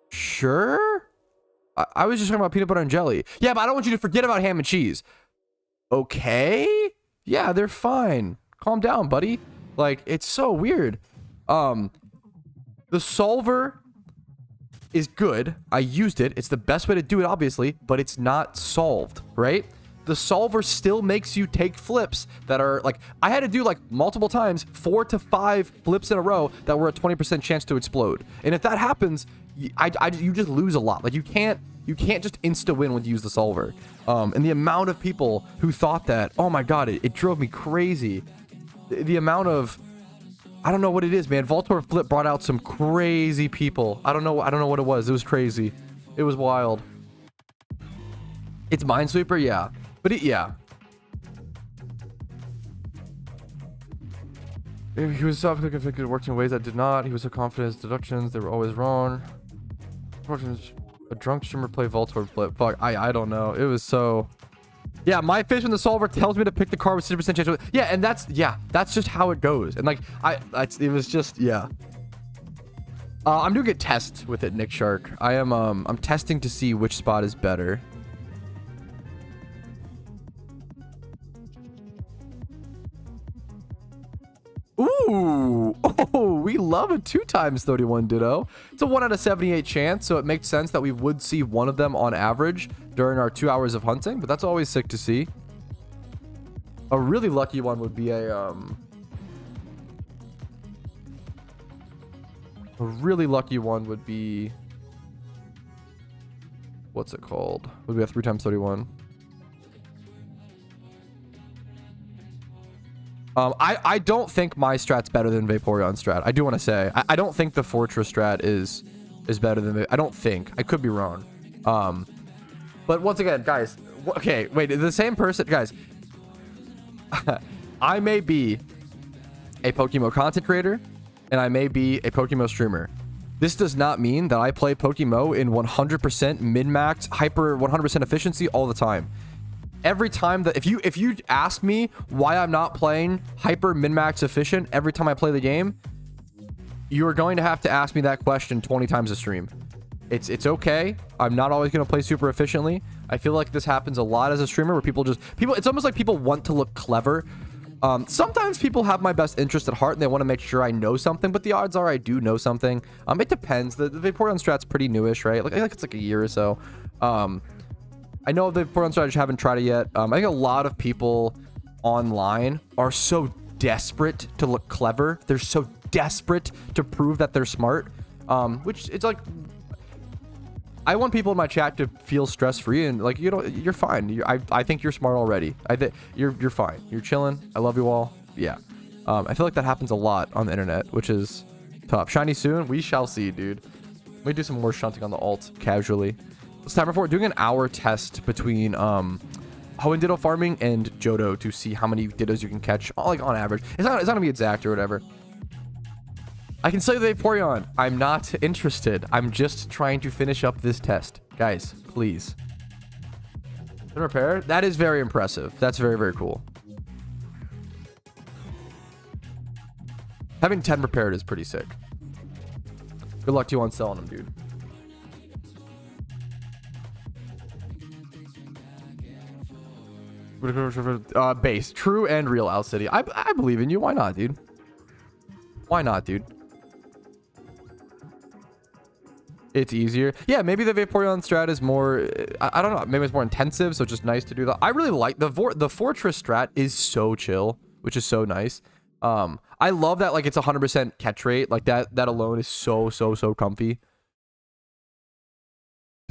sure." I was just talking about peanut butter and jelly. Yeah, but I don't want you to forget about ham and cheese. Okay. Yeah, they're fine. Calm down, buddy. Like, it's so weird. The solver is good. I used it. It's the best way to do it, obviously, but it's not solved, right? The solver still makes you take flips that are like, I had to do like multiple times, 4 to 5 flips in a row that were a 20% chance to explode. And if that happens, you just lose a lot. Like you can't just insta win when you use the solver. And the amount of people who thought that, oh my God, it drove me crazy. The amount of, I don't know what it is, man. Voltorb flip brought out some crazy people. I don't know what it was. It was crazy. It was wild. It's Minesweeper, yeah. But yeah. He was so confident it worked in ways that did not. He was so confident his deductions, they were always wrong. A drunk streamer play Voltorb flip. Fuck, I don't know. It was so... Yeah, my fish in the solver tells me to pick the card with 60% chance. Yeah, and that's just how it goes. And like, it was just, yeah. I'm doing a test with it, Nick Shark. I'm testing to see which spot is better. Ooh, oh, we love a 2 times 31 Ditto. It's a 1 out of 78 chance, so it makes sense that we would see one of them on average during our 2 hours of hunting, but that's always sick to see. A really lucky one would be a really lucky one would be, what's it called? Would be a 3 times 31. I don't think my strat's better than Vaporeon's strat. I do want to say I don't think the Fortress strat is better than I don't think. I could be wrong. But once again, guys, okay, wait, the same person, guys. I may be a PokeMMO content creator, and I may be a PokeMMO streamer. This does not mean that I play PokeMMO in 100% min-max, hyper 100% efficiency all the time. Every time that if you ask me why I'm not playing hyper min-max efficient every time I play the game, you are going to have to ask me that question 20 times a stream. It's okay. I'm not always going to play super efficiently. I feel like this happens a lot as a streamer where people it's almost like people want to look clever. Sometimes people have my best interest at heart and they want to make sure I know something, but the odds are I do know something. It depends. The Vaporeon strat's pretty newish, right? Like it's like a year or so. I know the Vaporeon strat, I just haven't tried it yet. I think a lot of people online are so desperate to look clever. They're so desperate to prove that they're smart. Which it's like, I want people in my chat to feel stress-free and like, you know, you're fine. I think you're smart already. You're fine. You're chilling. I love you all. Yeah. I feel like that happens a lot on the internet, which is tough. Shiny soon? We shall see, dude. Let me do some more shunting on the alt casually. It's time before doing an hour test between Hoenn Ditto farming and Johto to see how many Dittos you can catch, like on average. It's not gonna be exact or whatever. I can say the Vaporeon. I'm not interested. I'm just trying to finish up this test. Guys, please. Can repair? That is very impressive. That's very, very cool. Having 10 prepared is pretty sick. Good luck to you on selling them, dude. Base. True and real, Owl City. I believe in you. Why not, dude? Why not, dude? It's easier. Yeah, maybe the Vaporeon strat is more... I don't know. Maybe it's more intensive, so it's just nice to do that. I really like... The Fortress strat is so chill, which is so nice. I love that, like, it's 100% catch rate. Like, that alone is so comfy.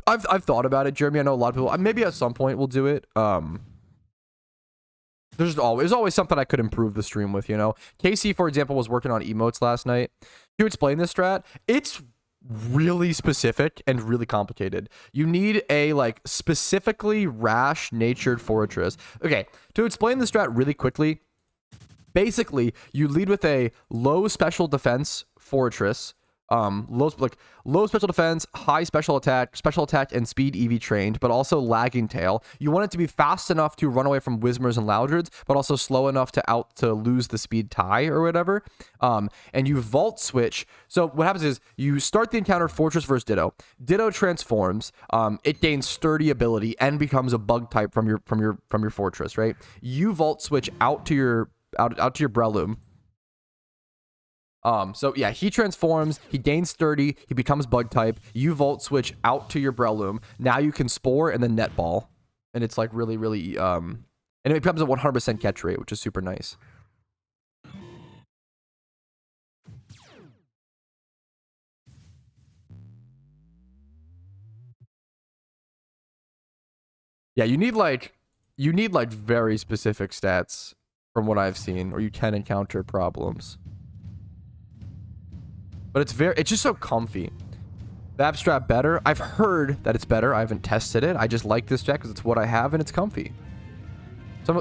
I've thought about it, Jeremy. I know a lot of people... Maybe at some point we'll do it. There's always something I could improve the stream with, you know? Casey, for example, was working on emotes last night. To explain this strat, it's really specific and really complicated. You need a, like, specifically rash-natured Fortress. Okay, to explain the strat really quickly, basically, you lead with a low special defense Fortress Low special defense, high special attack, and speed EV trained, but also lagging tail. You want it to be fast enough to run away from Whismers and Loudreds, but also slow enough to lose the speed tie or whatever. And you vault switch. So what happens is you start the encounter Fortress versus Ditto. Ditto transforms. It gains sturdy ability and becomes a bug type from your Fortress, right? You vault switch out to your Breloom. So yeah, he transforms, he gains sturdy, he becomes bug type, you volt switch out to your Breloom. Now you can spore and then netball. And it's like really, really, and it becomes a 100% catch rate, which is super nice. Yeah, you need like very specific stats from what I've seen, or you can encounter problems. But it's just so comfy. The app strap better. I've heard that it's better. I haven't tested it. I just like this strat because it's what I have and it's comfy.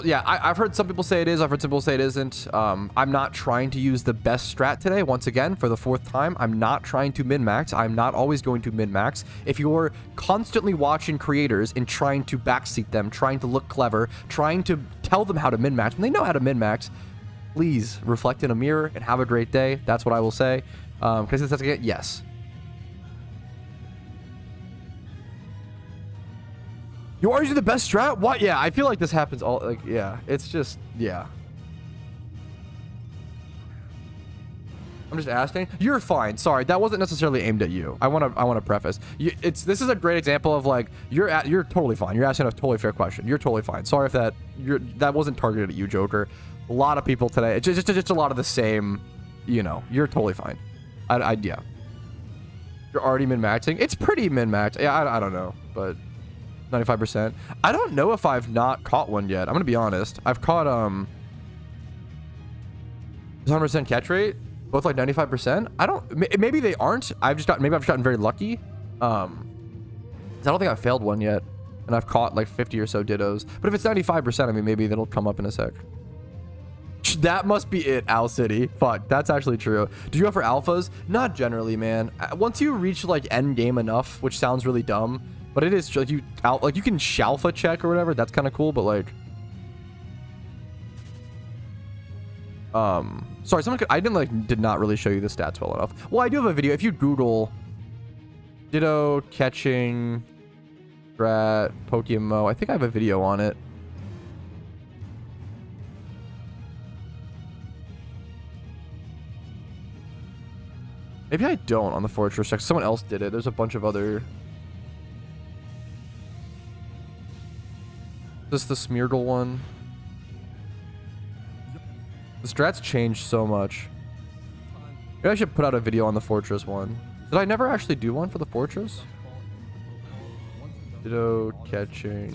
Yeah, I've heard some people say it is. I've heard some people say it isn't. I'm not trying to use the best strat today. Once again, for the 4th time, I'm not trying to min-max. I'm not always going to min-max. If you're constantly watching creators and trying to backseat them, trying to look clever, trying to tell them how to min-max, when they know how to min-max, please reflect in a mirror and have a great day. That's what I will say. Because that's again, yes. You are using the best strat? What? Yeah, I feel like this happens all, like, yeah. It's just, yeah. I'm just asking. You're fine. Sorry, that wasn't necessarily aimed at you. I want to preface. This is a great example of like you're totally fine. You're asking a totally fair question. You're totally fine. Sorry if that wasn't targeted at you, Joker. A lot of people today. It's just a lot of the same. You know, you're totally fine. Yeah. You're already min-maxing. It's pretty min-maxed. Yeah, I don't know, but 95%. I don't know if I've not caught one yet. I'm gonna be honest. I've caught 100% catch rate, both like 95%. I don't. Maybe they aren't. Maybe I've gotten very lucky. 'Cause I don't think I've failed one yet, and I've caught like 50 or so Dittos. But if it's 95%, I mean, maybe that'll come up in a sec. That must be it, Owl City. Fuck, that's actually true. Do you go for alphas? Not generally, man. Once you reach like end game enough, which sounds really dumb, but it is like you can shalfa check or whatever. That's kind of cool, but like, sorry, I did not really show you the stats well enough. Well, I do have a video. If you Google Ditto catching strat PokeMMO, I think I have a video on it. Maybe I don't on the Fortress check. Someone else did it. There's a bunch of other. This is the Smeargle one. The strats changed so much. Maybe I should put out a video on the Fortress one. Did I never actually do one for the Fortress? Ditto catching.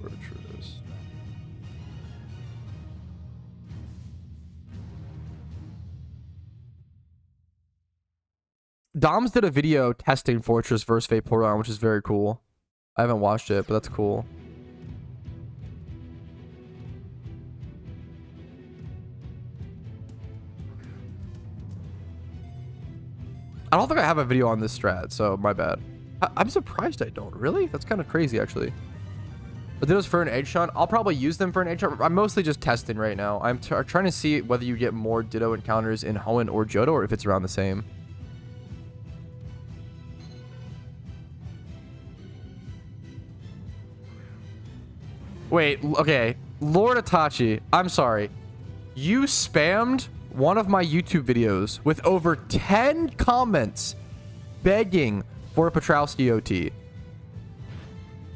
Fortress. Doms did a video testing Fortress versus Vaporeon, which is very cool. I haven't watched it, but that's cool. I don't think I have a video on this strat, so my bad. I'm surprised I don't. Really? That's kind of crazy, actually. But those for an edge shot, I'll probably use them for an edge shot. I'm mostly just testing right now. I'm trying to see whether you get more Ditto encounters in Hoenn or Johto, or if it's around the same. Wait, okay. Lord Itachi, I'm sorry. You spammed one of my YouTube videos with over 10 comments begging for a Patrouski OT.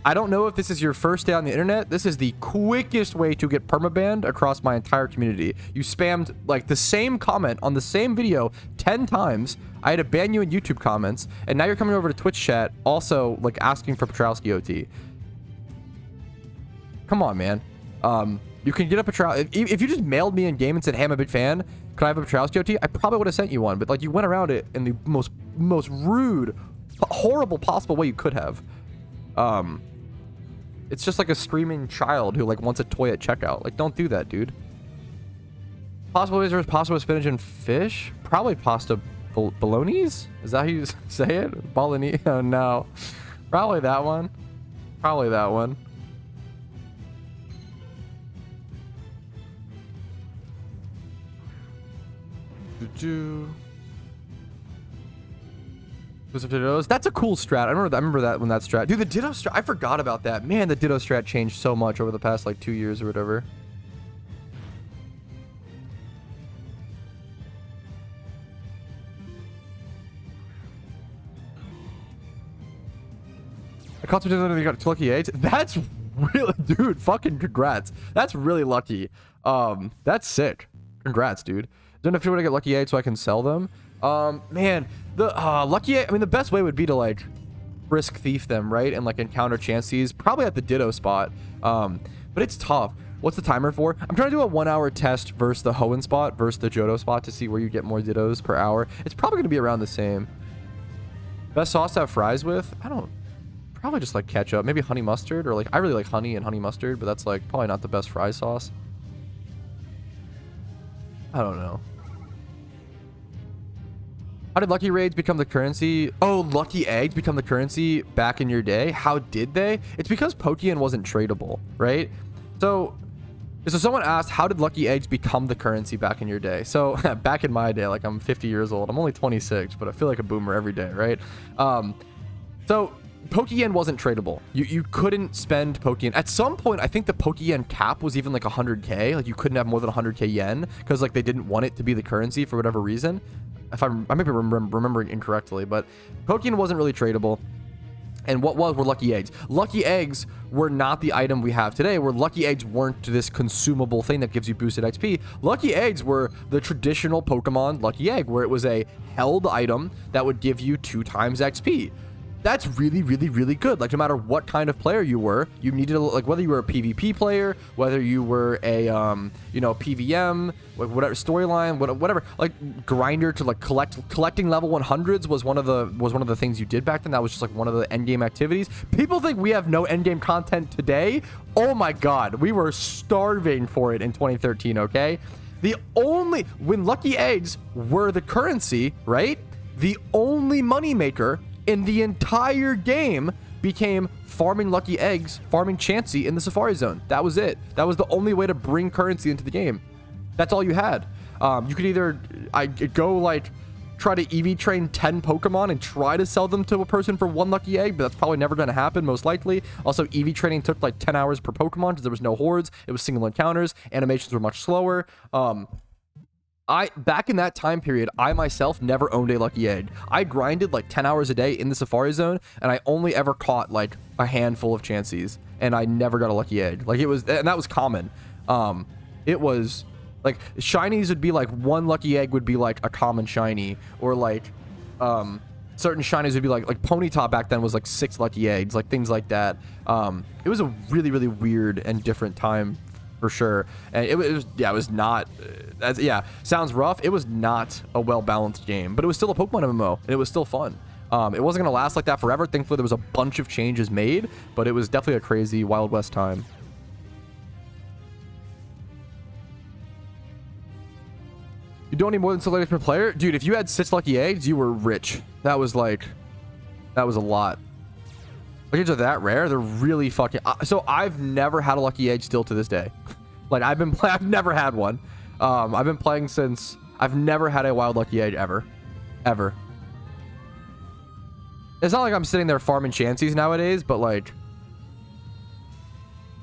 I don't know if this is your first day on the internet. This is the quickest way to get permabanned across my entire community. You spammed like the same comment on the same video 10 times. I had to ban you in YouTube comments, and now you're coming over to Twitch chat also like asking for Patrouski OT. Come on, man. You can get a Patrouski. If you just mailed me in game and said, hey, I'm a big fan, could I have a Patrouski OT? I probably would have sent you one, but like you went around it in the most rude, horrible possible way you could have. It's just like a screaming child who like wants a toy at checkout. Like, don't do that, dude. Possible ways pasta with spinach and fish? Probably pasta bolognese? Is that how you say it? Bolognese? Oh no. Probably that one. Probably that one. That's a cool strat. I remember that when that strat. Dude, the Ditto strat. I forgot about that. Man, the Ditto strat changed so much over the past like 2 years or whatever. I caught some got 2 lucky 8s. That's really, dude, fucking congrats. That's really lucky. That's sick. Congrats, dude. Don't know if you want to get lucky 8 so I can sell them. Man, the lucky 8, I mean, the best way would be to like risk thief them, right? And like encounter chances, probably at the Ditto spot. But it's tough. What's the timer for? I'm trying to do a 1 hour test versus the Hoenn spot versus the Johto spot to see where you get more Dittos per hour. It's probably going to be around the same. Best sauce to have fries with? Probably just like ketchup, maybe honey mustard, or like I really like honey and honey mustard, but that's like probably not the best fry sauce. I don't know. How did lucky raids become the currency? Oh, lucky eggs become the currency back in your day? How did they? It's because Pokeyen wasn't tradable, right? So someone asked, how did lucky eggs become the currency back in your day? So back in my day, like I'm 50 years old. I'm only 26, but I feel like a boomer every day, right? So Pokeyen wasn't tradable. You couldn't spend Pokeyen. At some point, I think the Pokeyen cap was even like 100k. Like you couldn't have more than 100k yen because like they didn't want it to be the currency for whatever reason. If I may be remembering incorrectly, but Pokeyen wasn't really tradable. And what were lucky eggs? Lucky eggs were not the item we have today, where lucky eggs weren't this consumable thing that gives you boosted XP. Lucky eggs were the traditional Pokemon lucky egg, where it was a held item that would give you 2 times XP. That's really, really, really good. Like no matter what kind of player you were, you needed like whether you were a PvP player, whether you were a PVM, whatever storyline, whatever, like grinder to like collecting level 100s was one of the things you did back then. That was just like one of the end game activities. People think we have no end game content today. Oh my god, we were starving for it in 2013. Okay, when lucky eggs were the currency, right? The only moneymaker in the entire game became farming lucky eggs, farming Chansey in the Safari Zone. That was it. That was the only way to bring currency into the game. That's all you had. You could either go like try to EV train 10 Pokemon and try to sell them to a person for 1 lucky egg, but that's probably never going to happen, most likely. Also, EV training took like 10 hours per Pokemon because there was no hordes. It was single encounters. Animations were much slower. Back in that time period, I myself never owned a lucky egg. I grinded like 10 hours a day in the Safari Zone, and I only ever caught like a handful of Chanseys, and I never got a lucky egg. Like and that was common. It was like shinies would be like 1 lucky egg would be like a common shiny, or like certain shinies would be like Ponyta back then was like 6 lucky eggs, like things like that. It was a really, really weird and different time for sure. And it was not, sounds rough. It was not a well-balanced game, but it was still a Pokemon MMO, and it was still fun. It wasn't going to last like that forever. Thankfully, there was a bunch of changes made, but it was definitely a crazy Wild West time. You don't need more than 6 lucky eggs per player? Dude, if you had 6 lucky eggs, you were rich. That was a lot. Lucky eggs are that rare? They're really fucking... So I've never had a lucky egg still to this day. Like I've never had one. I've been playing since... I've never had a wild lucky egg ever. Ever. It's not like I'm sitting there farming Chanseys nowadays, but like...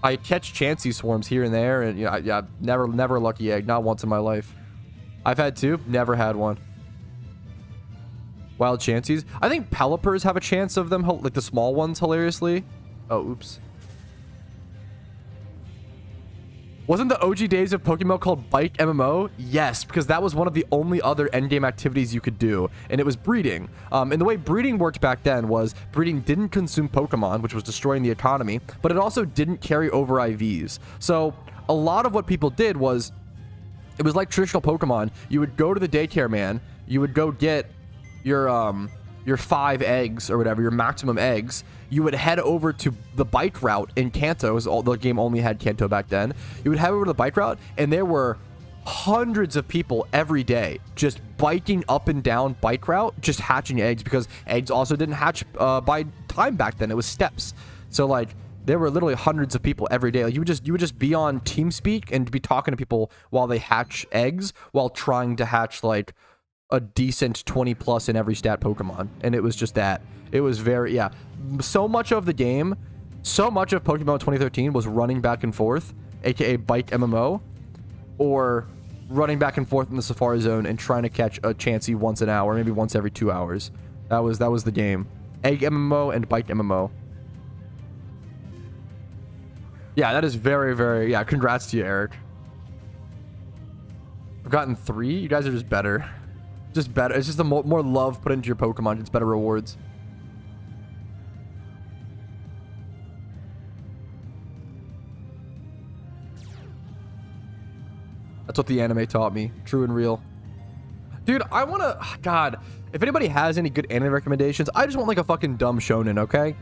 I catch Chansey swarms here and there, and never a lucky egg. Not once in my life. I've had 2, never had one. Wild Chanseys. I think Pelipers have a chance of them, like the small ones, hilariously. Oh, oops. Wasn't the OG days of PokeMMO called Bike MMO? Yes, because that was one of the only other endgame activities you could do, and it was breeding. And the way breeding worked back then was breeding didn't consume Pokemon, which was destroying the economy, but it also didn't carry over IVs. So a lot of what people did was, it was like traditional Pokemon. You would go to the daycare man, you would go get your 5 eggs or whatever, your maximum eggs. You would head over to the bike route in Kanto, because the game only had Kanto back then. You would head over to the bike route, and there were hundreds of people every day just biking up and down bike route, just hatching eggs, because eggs also didn't hatch by time back then. It was steps. So like there were literally hundreds of people every day. Like you would just be on TeamSpeak and be talking to people while they hatch eggs, while trying to hatch like a decent 20 plus in every stat Pokemon. And it was just that. It was very, yeah. So much of the game, so much of Pokemon 2013 was running back and forth, aka bike MMO, or running back and forth in the Safari Zone and trying to catch a Chansey once an hour, maybe once every 2 hours. That was the game. Egg MMO and bike MMO. Yeah, that is very, very, yeah, congrats to you, Eric. I've gotten 3. You guys are just better. Just better. It's just more love put into your Pokemon. It's better rewards. That's what the anime taught me. True and real. Dude, I want to... God, if anybody has any good anime recommendations, I just want like a fucking dumb shonen, okay?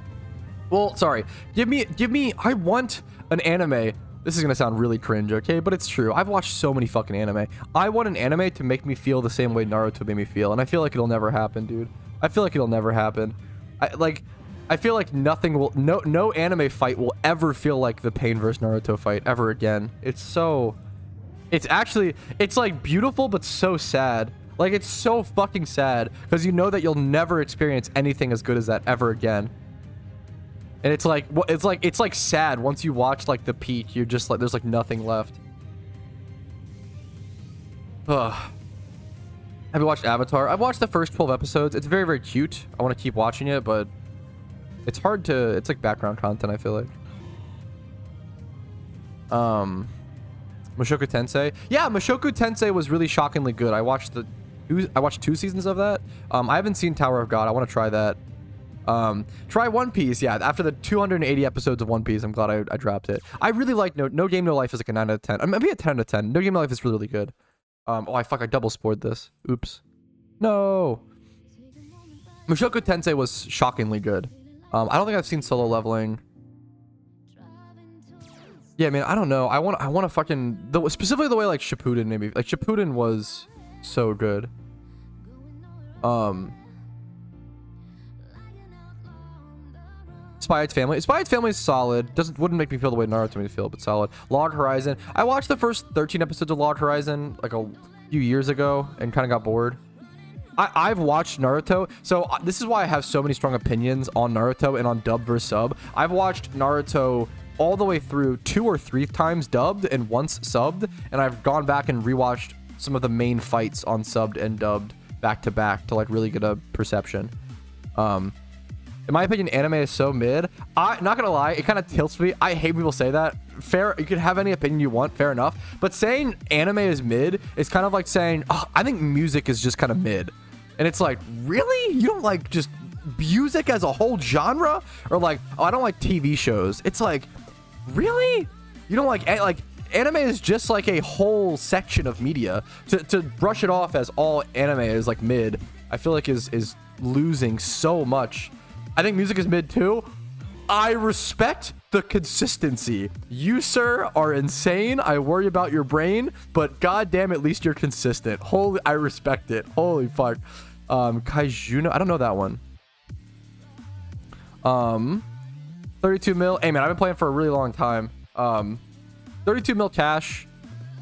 Well, sorry. Give me... I want an anime... This is going to sound really cringe, okay? But it's true. I've watched so many fucking anime. I want an anime to make me feel the same way Naruto made me feel. And I feel like it'll never happen, dude. I feel like it'll never happen. I feel like nothing will... No anime fight will ever feel like the Pain vs. Naruto fight ever again. It's so... It's actually... It's like beautiful, but so sad. Like, it's so fucking sad. Because you know that you'll never experience anything as good as that ever again. And it's like sad once you watch like the peak. You're just like, there's like nothing left. Ugh. Have you watched Avatar? I've watched the first 12 episodes. It's very, very cute. I want to keep watching it, but it's hard to... It's like background content, I feel like. Mushoku Tensei. Yeah, Mushoku Tensei was really shockingly good. I watched 2 seasons of that. I haven't seen Tower of God. I want to try that. Try One Piece. Yeah, after the 280 episodes of One Piece, I'm glad I dropped it. I really like No Game No Life is like a 9 out of 10. Maybe a 10 out of 10. No Game No Life is really, really good. Oh, I double spoiled this. Oops. No. Mushoku Tensei was shockingly good. I don't think I've seen Solo Leveling. Yeah, man, I don't know. I want to fucking... specifically the way, like, Shippuden, maybe. Like, Shippuden was so good. Spy X Family. Spy X Family is solid. Wouldn't make me feel the way Naruto made me feel, but solid. Log Horizon. I watched the first 13 episodes of Log Horizon, like, a few years ago, and kind of got bored. I've watched Naruto, so this is why I have so many strong opinions on Naruto and on dub versus sub. I've watched Naruto... all the way through 2 or 3 times dubbed and once subbed, and I've gone back and rewatched some of the main fights on subbed and dubbed back to back to like really get a perception. In my opinion, anime is so mid. Not gonna lie, it kind of tilts me. I hate people say that. Fair, you can have any opinion you want, fair enough, but saying anime is mid is kind of like saying, oh, I think music is just kind of mid. And it's like, really? You don't like just music as a whole genre? Or like, oh, I don't like TV shows. It's like, really? You don't like anime is just like a whole section of media. To brush it off as all anime is like mid, I feel like is losing so much. I think music is mid too. I respect the consistency. You, sir, are insane. I worry about your brain, but goddamn, at least you're consistent. Holy, I respect it. Holy fuck. Kaijuno, I don't know that one. 32 mil. Hey man, I've been playing for a really long time. 32 mil cash.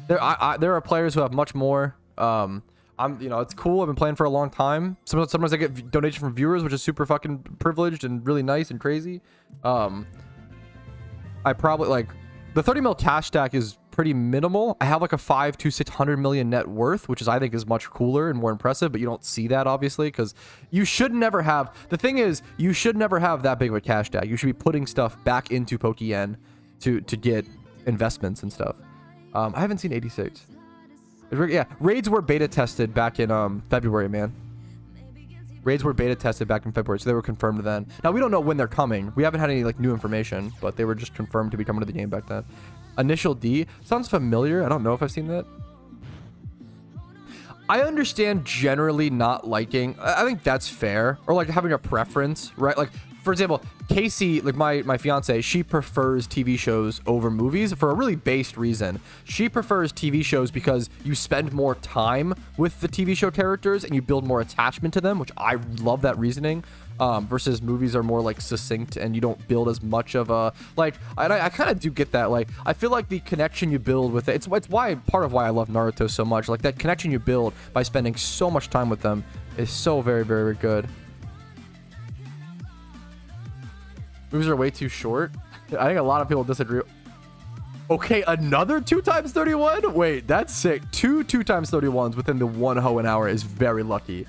There are players who have much more. It's cool. I've been playing for a long time. Sometimes I get donation from viewers, which is super fucking privileged and really nice and crazy. I probably like the 30 mil cash stack is pretty minimal. I have like a 5 to 600 million net worth, which I think is much cooler and more impressive, but you don't see that obviously because you should never have. The thing is, you should never have that big of a cash stack. You should be putting stuff back into Pokeyen to get investments and stuff. I haven't seen 86. Yeah, raids were beta tested back in February, man. Raids were beta tested back in February, so they were confirmed then. Now we don't know when they're coming. We haven't had any like new information, but they were just confirmed to be coming to the game back then. Initial D sounds familiar. I don't know if I've seen that. I understand generally not liking. I think that's fair, or like having a preference, right? Like for example, Casey, like my fiance, she prefers TV shows over movies for a really based reason. She prefers TV shows because you spend more time with the TV show characters and you build more attachment to them, which I love that reasoning. Versus movies are more like succinct and you don't build as much of a like. I kind of do get that. Like I feel like the connection you build with it, it's why part of why I love Naruto so much. Like that connection you build by spending so much time with them is so very, very good. Movies are way too short. I think a lot of people disagree. Okay, another 2 times 31? Wait, that's sick. Two 2 times 31s within the 1 hoe an hour is very lucky.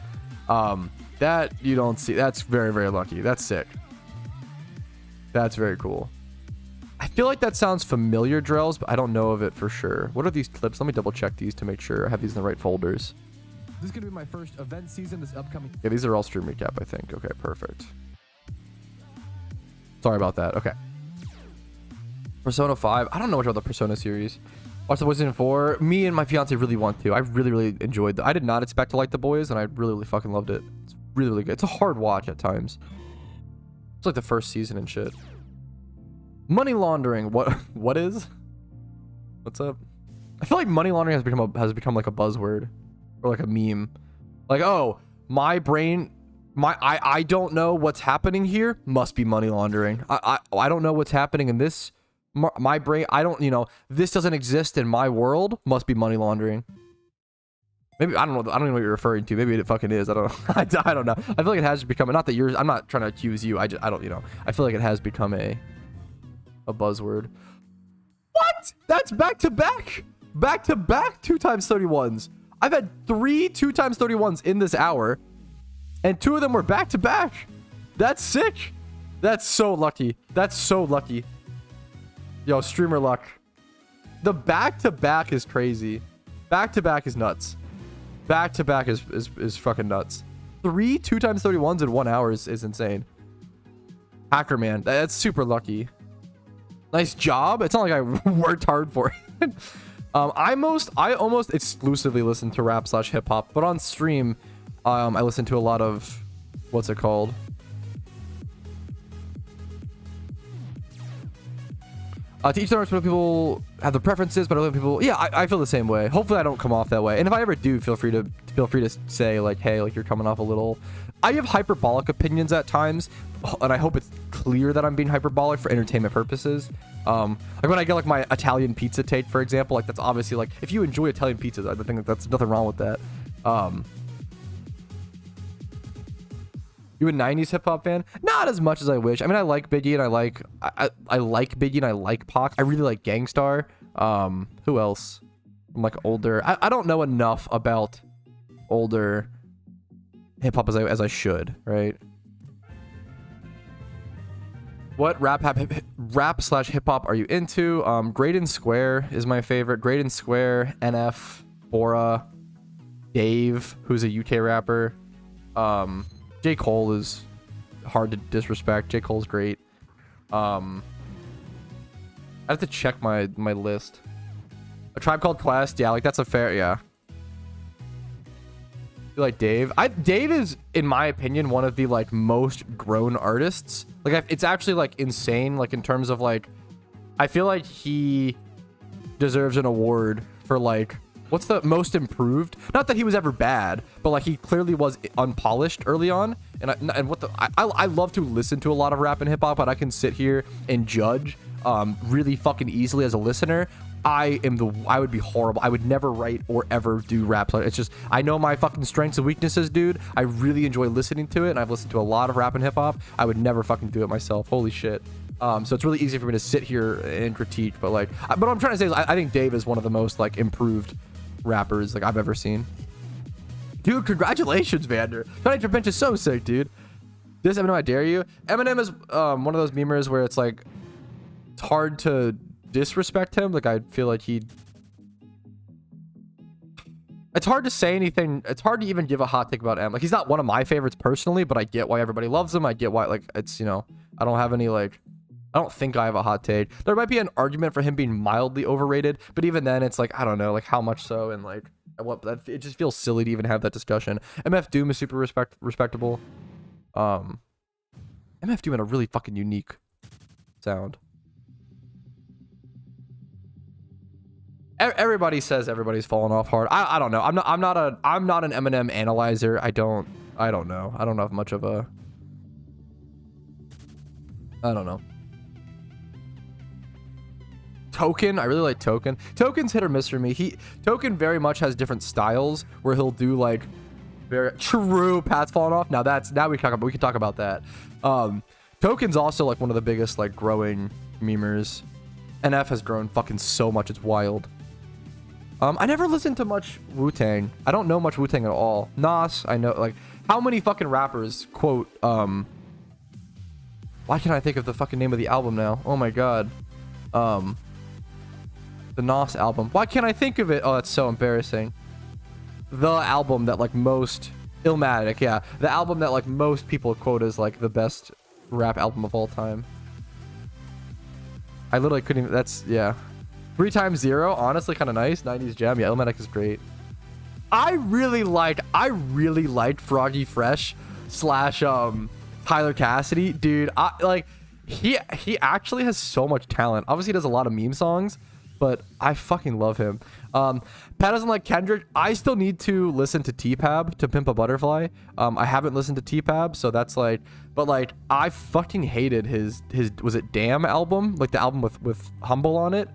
That you don't see. That's very, very lucky. That's sick. That's very cool. I feel like that sounds familiar, Drells, but I don't know of it for sure. What are these clips? Let me double check these to make sure I have these in the right folders. This is going to be my first event season this upcoming. Yeah, these are all stream recap, I think. Okay, perfect. Sorry about that. Okay. Persona 5. I don't know much about the Persona series. Watch the Boys Season 4. Me and my fiance really want to. I really, really enjoyed I did not expect to like The Boys, and I really, really fucking loved it. It's really, really good. It's a hard watch at times. It's like the first season and shit. Money laundering. What is? What's up? I feel like money laundering has become like a buzzword or like a meme. Like, oh, my brain, I don't know what's happening here. Must be money laundering. I don't know what's happening in this. My brain, I don't, this doesn't exist in my world. Must be money laundering. Maybe, I don't know. I don't even know what you're referring to. Maybe it fucking is. I don't know. I don't know. I feel like it has become, not that you're, I'm not trying to accuse you. I don't, I feel like it has become a buzzword. What? That's back to back. Back to back 2 times 31s. I've had 3 2 times 31s in this hour, and 2 of them were back to back. That's sick. That's so lucky. That's so lucky. Yo, streamer luck. The back to back is crazy. Back to back is nuts. Back to back is fucking nuts. 3 2 times 31s in 1 hour is insane. Hacker man, that's super lucky. Nice job. It's not like I worked hard for it. I almost exclusively listen to rap / hip hop, but on stream, I listen to a lot of, what's it called? To each their own, people have their preferences, but other people, yeah, I feel the same way. Hopefully I don't come off that way. And if I ever do, feel free to say like, hey, like you're coming off a little. I have hyperbolic opinions at times, and I hope it's clear that I'm being hyperbolic for entertainment purposes. Like when I get like my Italian pizza take, for example, like that's obviously like, if you enjoy Italian pizzas, I think that's nothing wrong with that. You a 90s hip hop fan? Not as much as I wish. I mean, I like Biggie and I like Biggie and I like Pac. I really like Gangstar. Who else? I'm like older. I don't know enough about older hip hop as I should, right? What rap / hip hop are you into? Graydon Square is my favorite. Graydon Square, NF, Bora, Dave, who's a UK rapper. J. Cole is hard to disrespect. J. Cole's great. I have to check my list. A Tribe Called Quest, yeah, like that's a fair, yeah. You like Dave? Dave is, in my opinion, one of the like most grown artists. Like it's actually like insane. Like in terms of like, I feel like he deserves an award for like, what's the most improved? Not that he was ever bad, but like he clearly was unpolished early on. And what the I love to listen to a lot of rap and hip hop, but I can sit here and judge really fucking easily as a listener. I would be horrible. I would never write or ever do rap. It's just, I know my fucking strengths and weaknesses, dude. I really enjoy listening to it, and I've listened to a lot of rap and hip hop. I would never fucking do it myself. Holy shit. So it's really easy for me to sit here and critique, but like, but what I'm trying to say is I think Dave is one of the most like improved rappers like I've ever seen. Dude, congratulations, Vander. Tony Bench is so sick, dude. This Eminem, I dare you. Eminem is one of those memers where it's like, it's hard to disrespect him. Like I feel like it's hard to say anything. It's hard to even give a hot take about M. Like he's not one of my favorites personally, but I get why everybody loves him. I get why, like, it's, I don't have any like, I don't think I have a hot take. There might be an argument for him being mildly overrated, but even then it's like, I don't know, like how much so, and like what, it just feels silly to even have that discussion. MF Doom is super respectable. MF doing a really fucking unique sound. Everybody says everybody's falling off hard. I don't know. I'm not an Eminem analyzer. I don't know. I don't have much of a. I don't know. Token, I really like Token. Token's hit or miss for me. Token very much has different styles where he'll do like very true paths falling off. Now we can talk about that. Token's also like one of the biggest like growing memers. NF has grown fucking so much, it's wild. I never listened to much Wu-Tang. I don't know much Wu-Tang at all. Nas, I know, like, how many fucking rappers quote, why can't I think of the fucking name of the album now? Oh my god. The Nas album. Why can't I think of it? Oh, that's so embarrassing. The album that, like, most... Illmatic, yeah. The album that, like, most people quote as, like, the best rap album of all time. I literally couldn't even... That's... Yeah. 3 Times 0, honestly, kind of nice. 90s gem. Yeah, Illmatic is great. I really liked Froggy Fresh / Tyler Cassidy. Dude, he actually has so much talent. Obviously, he does a lot of meme songs, but I fucking love him. Pat doesn't like Kendrick. I still need to listen to T-Pab, To Pimp a Butterfly. I haven't listened to T-Pab, so that's like... But, like, I fucking hated his was it Damn album? Like, the album with Humble on it.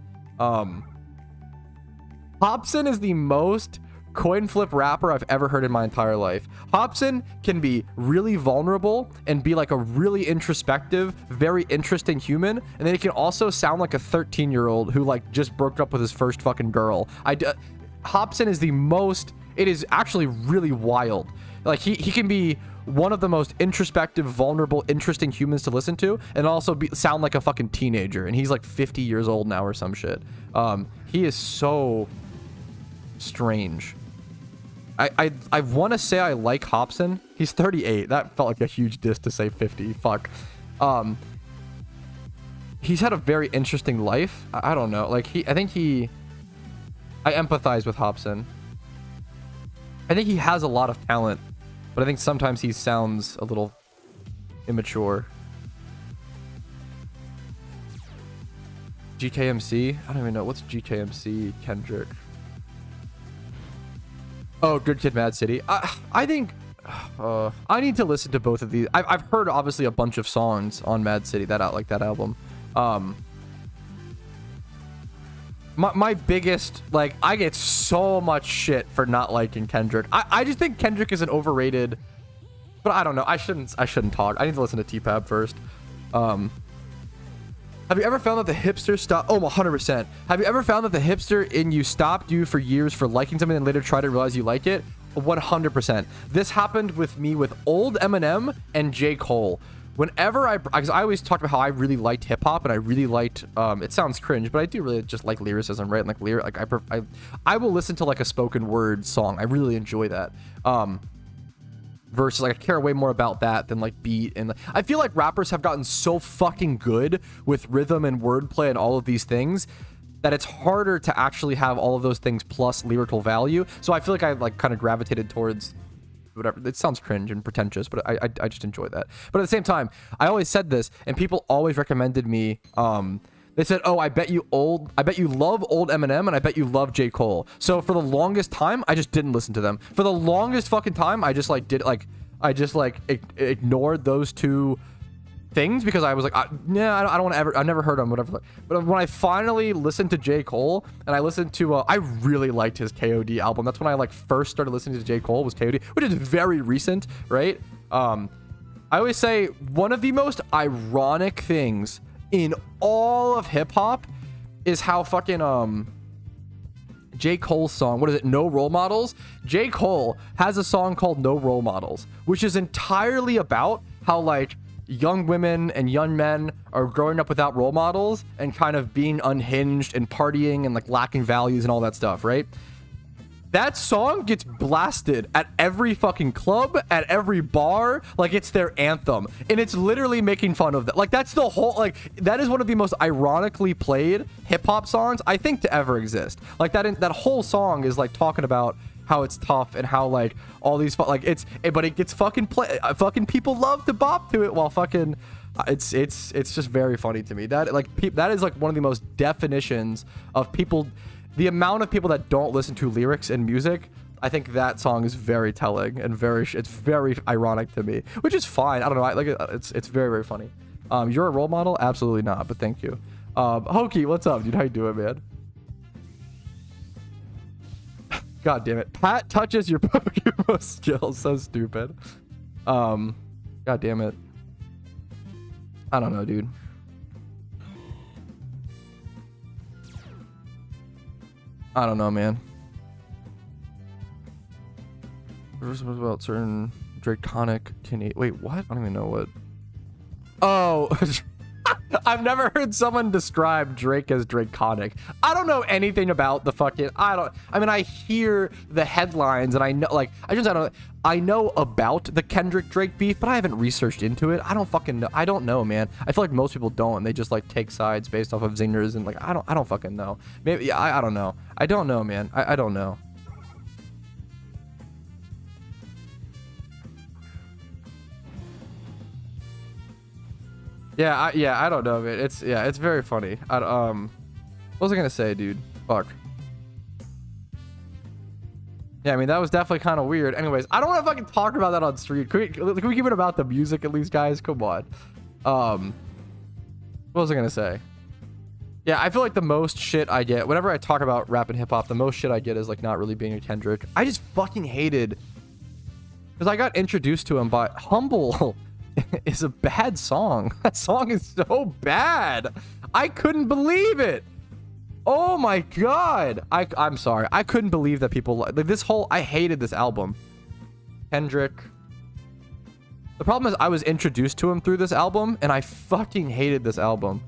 Hobson is the most coin flip rapper I've ever heard in my entire life. Hobson can be really vulnerable and be like a really introspective, very interesting human, and then he can also sound like a 13-year-old who like just broke up with his first fucking girl. Hobson is the most... It is actually really wild. Like he can be one of the most introspective, vulnerable, interesting humans to listen to, and also sound like a fucking teenager. And he's like 50 years old now or some shit. He is so strange. I want to say I like Hobson. He's 38. That felt like a huge diss to say 50. Fuck. He's had a very interesting life. I don't know. Like I empathize with Hobson. I think he has a lot of talent, but I think sometimes he sounds a little immature. GKMC? I don't even know. What's GKMC, Kendrick? Oh, Good Kid, Mad City. I think I need to listen to both of these. I've heard obviously a bunch of songs on Mad City, that album. My biggest, like, I get so much shit for not liking Kendrick. I just think Kendrick is an overrated, but I don't know. I shouldn't talk. I need to listen to T-Pab first. Have you ever found that the hipster stop? Oh, 100%. Have you ever found that the hipster in you stopped you for years for liking something and later tried to realize you like it? 100%. This happened with me with old Eminem and J. Cole. Whenever because I always talked about how I really liked hip hop and I really liked, it sounds cringe, but I do really just like lyricism, right? And like I will listen to like a spoken word song. I really enjoy that. Versus like I care way more about that than like beat, and I feel like rappers have gotten so fucking good with rhythm and wordplay and all of these things that it's harder to actually have all of those things plus lyrical value. So I feel like I like kind of gravitated towards whatever. It sounds cringe and pretentious, but I just enjoy that. But at the same time, I always said this, and people always recommended me. They said, "Oh, I bet you love old Eminem, and I bet you love J. Cole." So for the longest time, I just didn't listen to them. For the longest fucking time, I just ignored those two things because I was like, I don't want to ever. I never heard them, whatever. But when I finally listened to J. Cole, and I listened to, I really liked his KOD album. That's when I like first started listening to J. Cole, was KOD, which is very recent, right? I always say one of the most ironic things in all of hip-hop is how fucking J. Cole's song, what is it, No Role Models? J. Cole has a song called No Role Models, which is entirely about how like young women and young men are growing up without role models and kind of being unhinged and partying and like lacking values and all that stuff, right? That song gets blasted at every fucking club, at every bar, like it's their anthem. And it's literally making fun of that. Like that's the whole, like that is one of the most ironically played hip hop songs I think to ever exist. Like that whole song is like talking about how it's tough and how like all these like but it gets fucking fucking people love to bop to it while fucking it's just very funny to me that like that is like one of the most definitions of people, the amount of people that don't listen to lyrics and music. I think that song is very telling and it's very ironic to me, which is fine. I don't know. I like it. It's very, very funny. You're a role model? Absolutely not, but thank you. Hokey, what's up, dude? How you doing, man? God damn it. Pat touches your PokeMMO skills. So stupid. God damn it. I don't know, dude. I don't know, man. What about certain draconic Canadian? Wait, what? I don't even know what. Oh, I've never heard someone describe Drake as draconic. I don't know anything about the fucking. I mean, I hear the headlines and I know, like, I know about the Kendrick Drake beef, but I haven't researched into it. I don't fucking know. I don't know, man. I feel like most people don't, and they just like take sides based off of zingers and like I don't fucking know. Maybe yeah, I don't know. I don't know, man. I don't know. Yeah, I don't know, man. It's very funny. What was I gonna say, dude? Fuck. Yeah, I mean that was definitely kind of weird. Anyways, I don't want to fucking talk about that on stream. Can we keep it about the music at least, guys? Come on. What was I gonna say? Yeah, I feel like the most shit I get whenever I talk about rap and hip hop, the most shit I get is like not really being a Kendrick. I just fucking hated because I got introduced to him by Humble. Is a bad song. That song is so bad. I couldn't believe it. Oh my god. I'm sorry. I couldn't believe that people like this whole. I hated this album. Kendrick. The problem is I was introduced to him through this album and I fucking hated this album.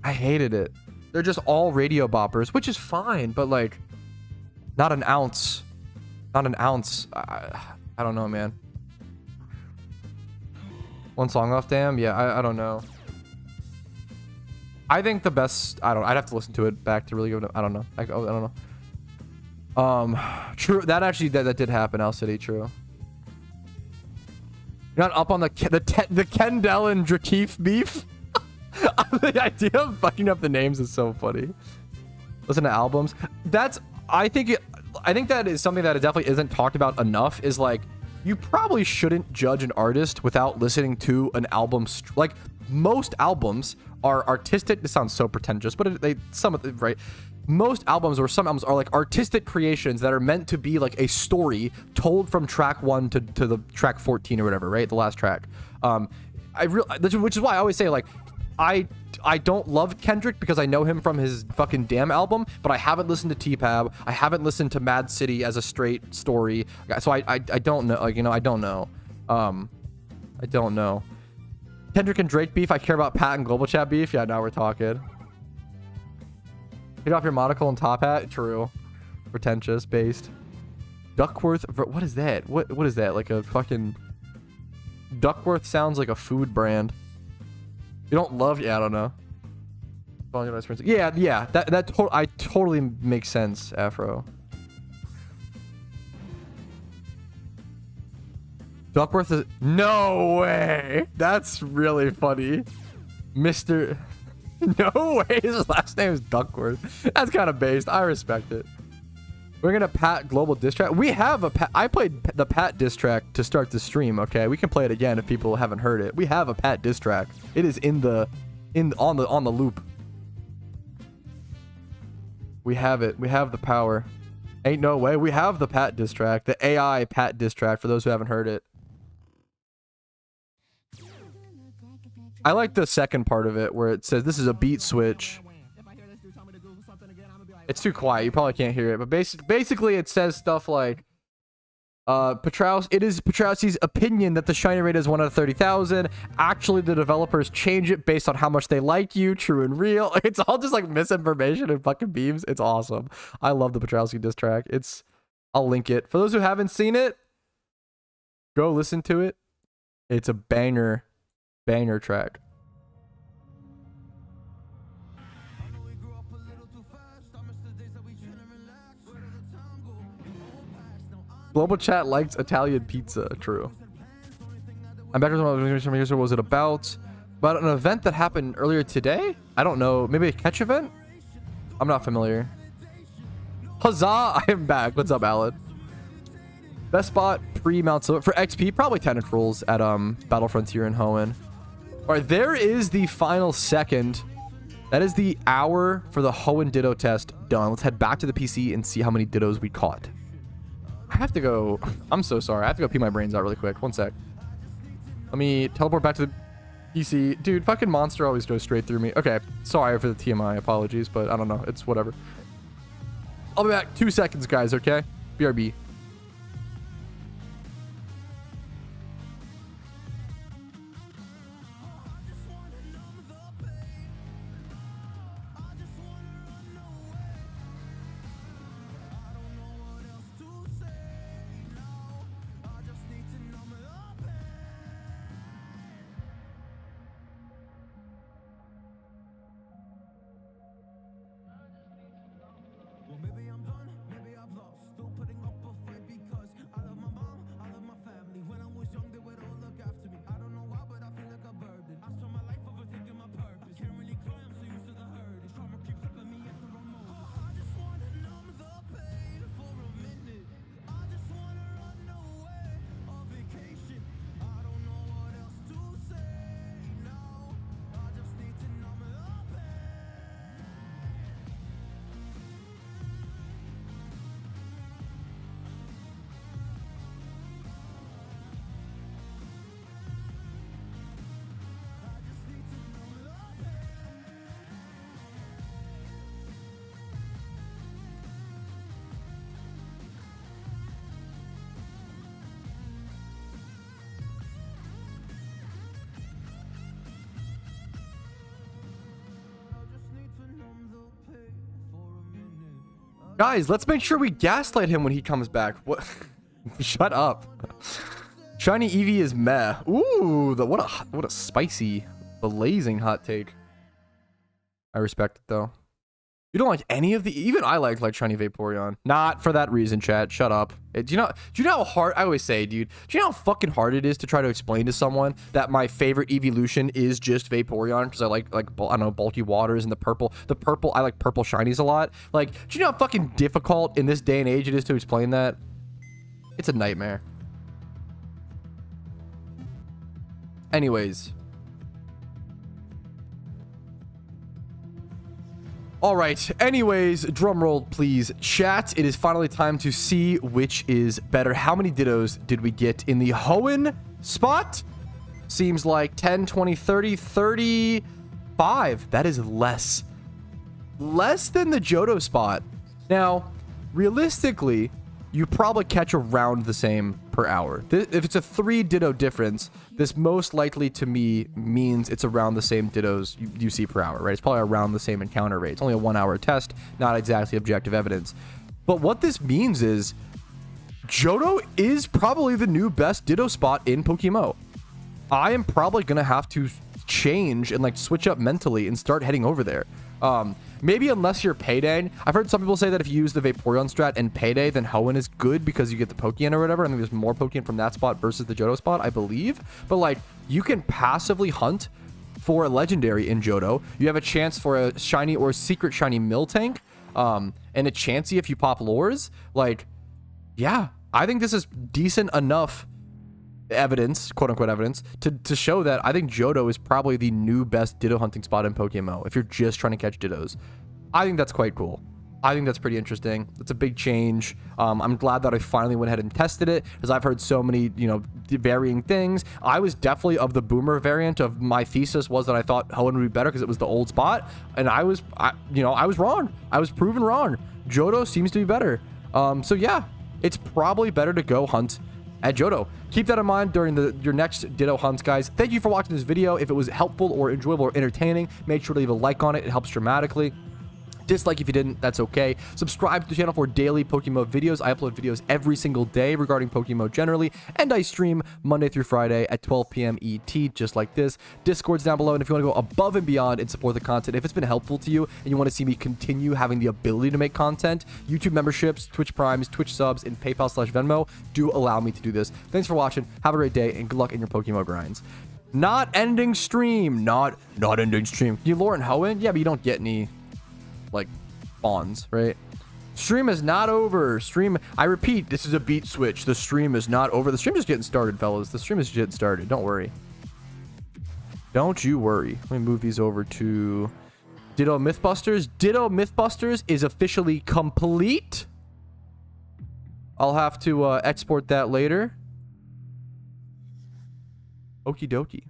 I hated it. They're just all radio boppers, which is fine, but like not an ounce. Not an ounce. I don't know, man. One song off, damn. Yeah, I don't know. I think the best. I'd have to listen to it back to really give it. I don't know. I don't know. True. That actually that did happen. Owl City. True. You're not up on the Kendall and Drakeef beef. The idea of fucking up the names is so funny. Listen to albums. I think that is something that it definitely isn't talked about enough. Is like you probably shouldn't judge an artist without listening to an album. Like most albums are artistic. This sounds so pretentious, but right. Most albums or some albums are like artistic creations that are meant to be like a story told from track 1 to the track 14 or whatever, right? The last track. Which is why I always say like I don't love Kendrick because I know him from his fucking Damn album, but I haven't listened to T-Pab. I haven't listened to Mad City as a straight story. So I don't know, like, you know, I don't know. I don't know. Kendrick and Drake beef. I care about Pat and Global Chat beef. Yeah, now we're talking. Get off your monocle and top hat. True. Pretentious. Based. Duckworth. What is that? What is that? Like a fucking... Duckworth sounds like a food brand. You don't love... Yeah, I don't know. Yeah. I totally makes sense, Afro. Duckworth is... No way! That's really funny. Mr... No way! His last name is Duckworth. That's kind of based. I respect it. We're gonna Pat global diss track. We have a Pat. I played the Pat diss track to start the stream. Okay, we can play it again if people haven't heard it. We have a Pat diss track. It is on the loop. We have it. We have the power. Ain't no way. We have the Pat diss track. The AI Pat diss track for those who haven't heard it. I like the second part of it where it says this is a beat switch. It's too quiet. You probably can't hear it. But basically it says stuff like, it is Patrouski's opinion that the shiny rate is 1 out of 30,000. Actually, the developers change it based on how much they like you. True and real. It's all just like misinformation and fucking memes. It's awesome. I love the Patrouski diss track. I'll link it. For those who haven't seen it, go listen to it. It's a banger track. Global chat likes Italian pizza. True. I'm back with what was it about? About an event that happened earlier today? I don't know. Maybe a catch event? I'm not familiar. Huzzah! I am back. What's up, Alan? Best spot pre-Mount Silver for XP? Probably Tentacruels at Battle Frontier in Hoenn. Alright, there is the final second. That is the hour for the Hoenn Ditto test done. Let's head back to the PC and see how many Dittos we caught. I have to go... I'm so sorry. I have to go pee my brains out really quick. One sec. Let me teleport back to the PC. Dude, fucking monster always goes straight through me. Okay, sorry for the TMI. Apologies, but I don't know. It's whatever. I'll be back 2 seconds, guys, okay? BRB. Guys, let's make sure we gaslight him when he comes back. What? Shut up. Shiny Eevee is meh. Ooh, what a spicy, blazing hot take. I respect it though. You don't like any of the... Even I like Shiny Vaporeon. Not for that reason, chat. Shut up. Do you know how hard... I always say, dude. Do you know how fucking hard it is to try to explain to someone that my favorite evolution is just Vaporeon? Because I like, I don't know, bulky waters and the purple. The purple... I like purple shinies a lot. Like, do you know how fucking difficult in this day and age it is to explain that? It's a nightmare. Anyways... All right. Anyways, drum roll, please. Chat, it is finally time to see which is better. How many Dittos did we get in the Hoenn spot? Seems like 10, 20, 30, 35. That is less. Less than the Johto spot. Now, realistically, you probably catch around the same per hour. If it's a 3 Ditto difference, this most likely to me means it's around the same Dittos you see per hour, right? It's probably around the same encounter rate. It's only a 1 hour test, not exactly objective evidence. But what this means is Johto is probably the new best Ditto spot in PokeMMO. I am probably going to have to change and like switch up mentally and start heading over there. Maybe unless you're Payday. I've heard some people say that if you use the Vaporeon strat and Payday, then Hoenn is good because you get the Pokeyen or whatever. I think there's more Pokeyen from that spot versus the Johto spot, I believe. But like, you can passively hunt for a legendary in Johto. You have a chance for a shiny or secret shiny Miltank, and a Chansey if you pop lures. Like, yeah, I think this is decent enough evidence, quote unquote evidence, to show that I think Johto is probably the new best Ditto hunting spot in PokeMMO if you're just trying to catch Dittos. I think that's quite cool. I think that's pretty interesting. It's a big change. I'm glad that I finally went ahead and tested it, because I've heard so many, you know, varying things. I was definitely of the boomer variant of my thesis was that I thought Hoenn would be better because it was the old spot, and I was wrong. I was proven wrong. Johto seems to be better. So yeah, it's probably better to go hunt at Johto. Keep that in mind during your next Ditto hunts, guys. Thank you for watching this video. If it was helpful or enjoyable or entertaining, make sure to leave a like on it. It helps dramatically. Dislike if you didn't, that's okay. Subscribe to the channel for daily PokeMMO videos. I upload videos every single day regarding PokeMMO generally, and I stream Monday through Friday at 12 p.m. ET, just like this. Discord's down below, and if you want to go above and beyond and support the content, if it's been helpful to you and you want to see me continue having the ability to make content, YouTube memberships, Twitch Primes, Twitch subs, and PayPal/Venmo do allow me to do this. Thanks for watching. Have a great day, and good luck in your PokeMMO grinds. Not ending stream. Not ending stream. You Lauren Hohen? Yeah, but you don't get any like spawns, right? Stream is not over. Stream, I repeat, this is a beat switch. The stream is not over. The stream is getting started, fellas. The stream is getting started. Don't worry. Don't you worry. Let me move these over to Ditto Mythbusters. Ditto Mythbusters is officially complete. I'll have to export that later. Okie dokie.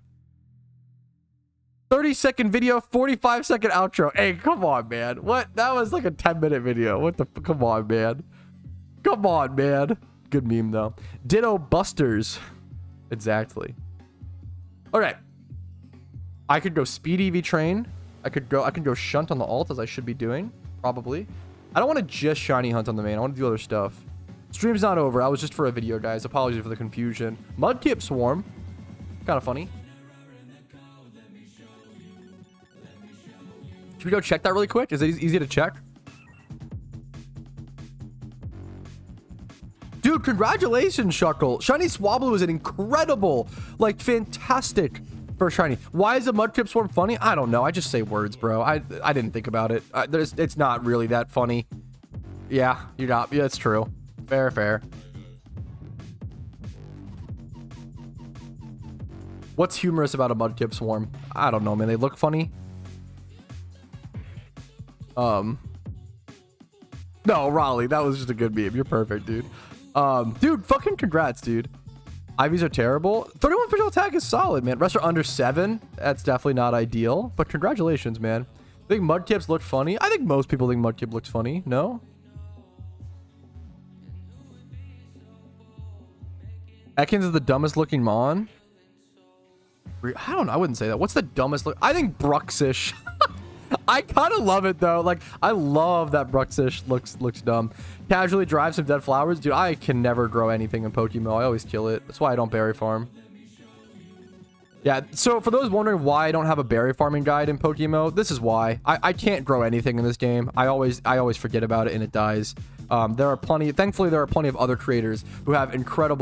30-second video, 45-second outro. Hey, come on, man. What? That was like a 10-minute video. What the? Come on, man. Come on, man. Good meme, though. Ditto Busters. Exactly. All right. I could go speed EV train. I can go shunt on the alt, as I should be doing. Probably. I don't want to just shiny hunt on the main. I want to do other stuff. Stream's not over. I was just for a video, guys. Apologies for the confusion. Mudkip Swarm. Kind of funny. Should we go check that really quick? Is it easy to check? Dude, congratulations, Shuckle. Shiny Swablu is an incredible, like, fantastic first shiny. Why is a Mudkip Swarm funny? I don't know. I just say words, bro. I didn't think about it. It's not really that funny. Yeah, you're not. Yeah, it's true. Fair. What's humorous about a Mudkip Swarm? I don't know, man. They look funny. No, Raleigh, that was just a good meme. You're perfect, dude. Dude, fucking congrats, dude. IVs are terrible. 31 visual attack is solid, man. Rest are under 7. That's definitely not ideal, but congratulations, man. I think Mudkips look funny. I think most people think Mudkip looks funny. No? Ekans is the dumbest looking Mon. I don't know. I wouldn't say that. What's the dumbest look? I think Bruxish. I kind of love it though. Like, I love that Bruxish looks dumb. Casually drive some dead flowers. Dude, I can never grow anything in PokeMMO. I always kill it. That's why I don't berry farm. Yeah, so for those wondering why I don't have a berry farming guide in PokeMMO, this is why. I can't grow anything in this game. I always forget about it and it dies. Thankfully, there are plenty of other creators who have incredible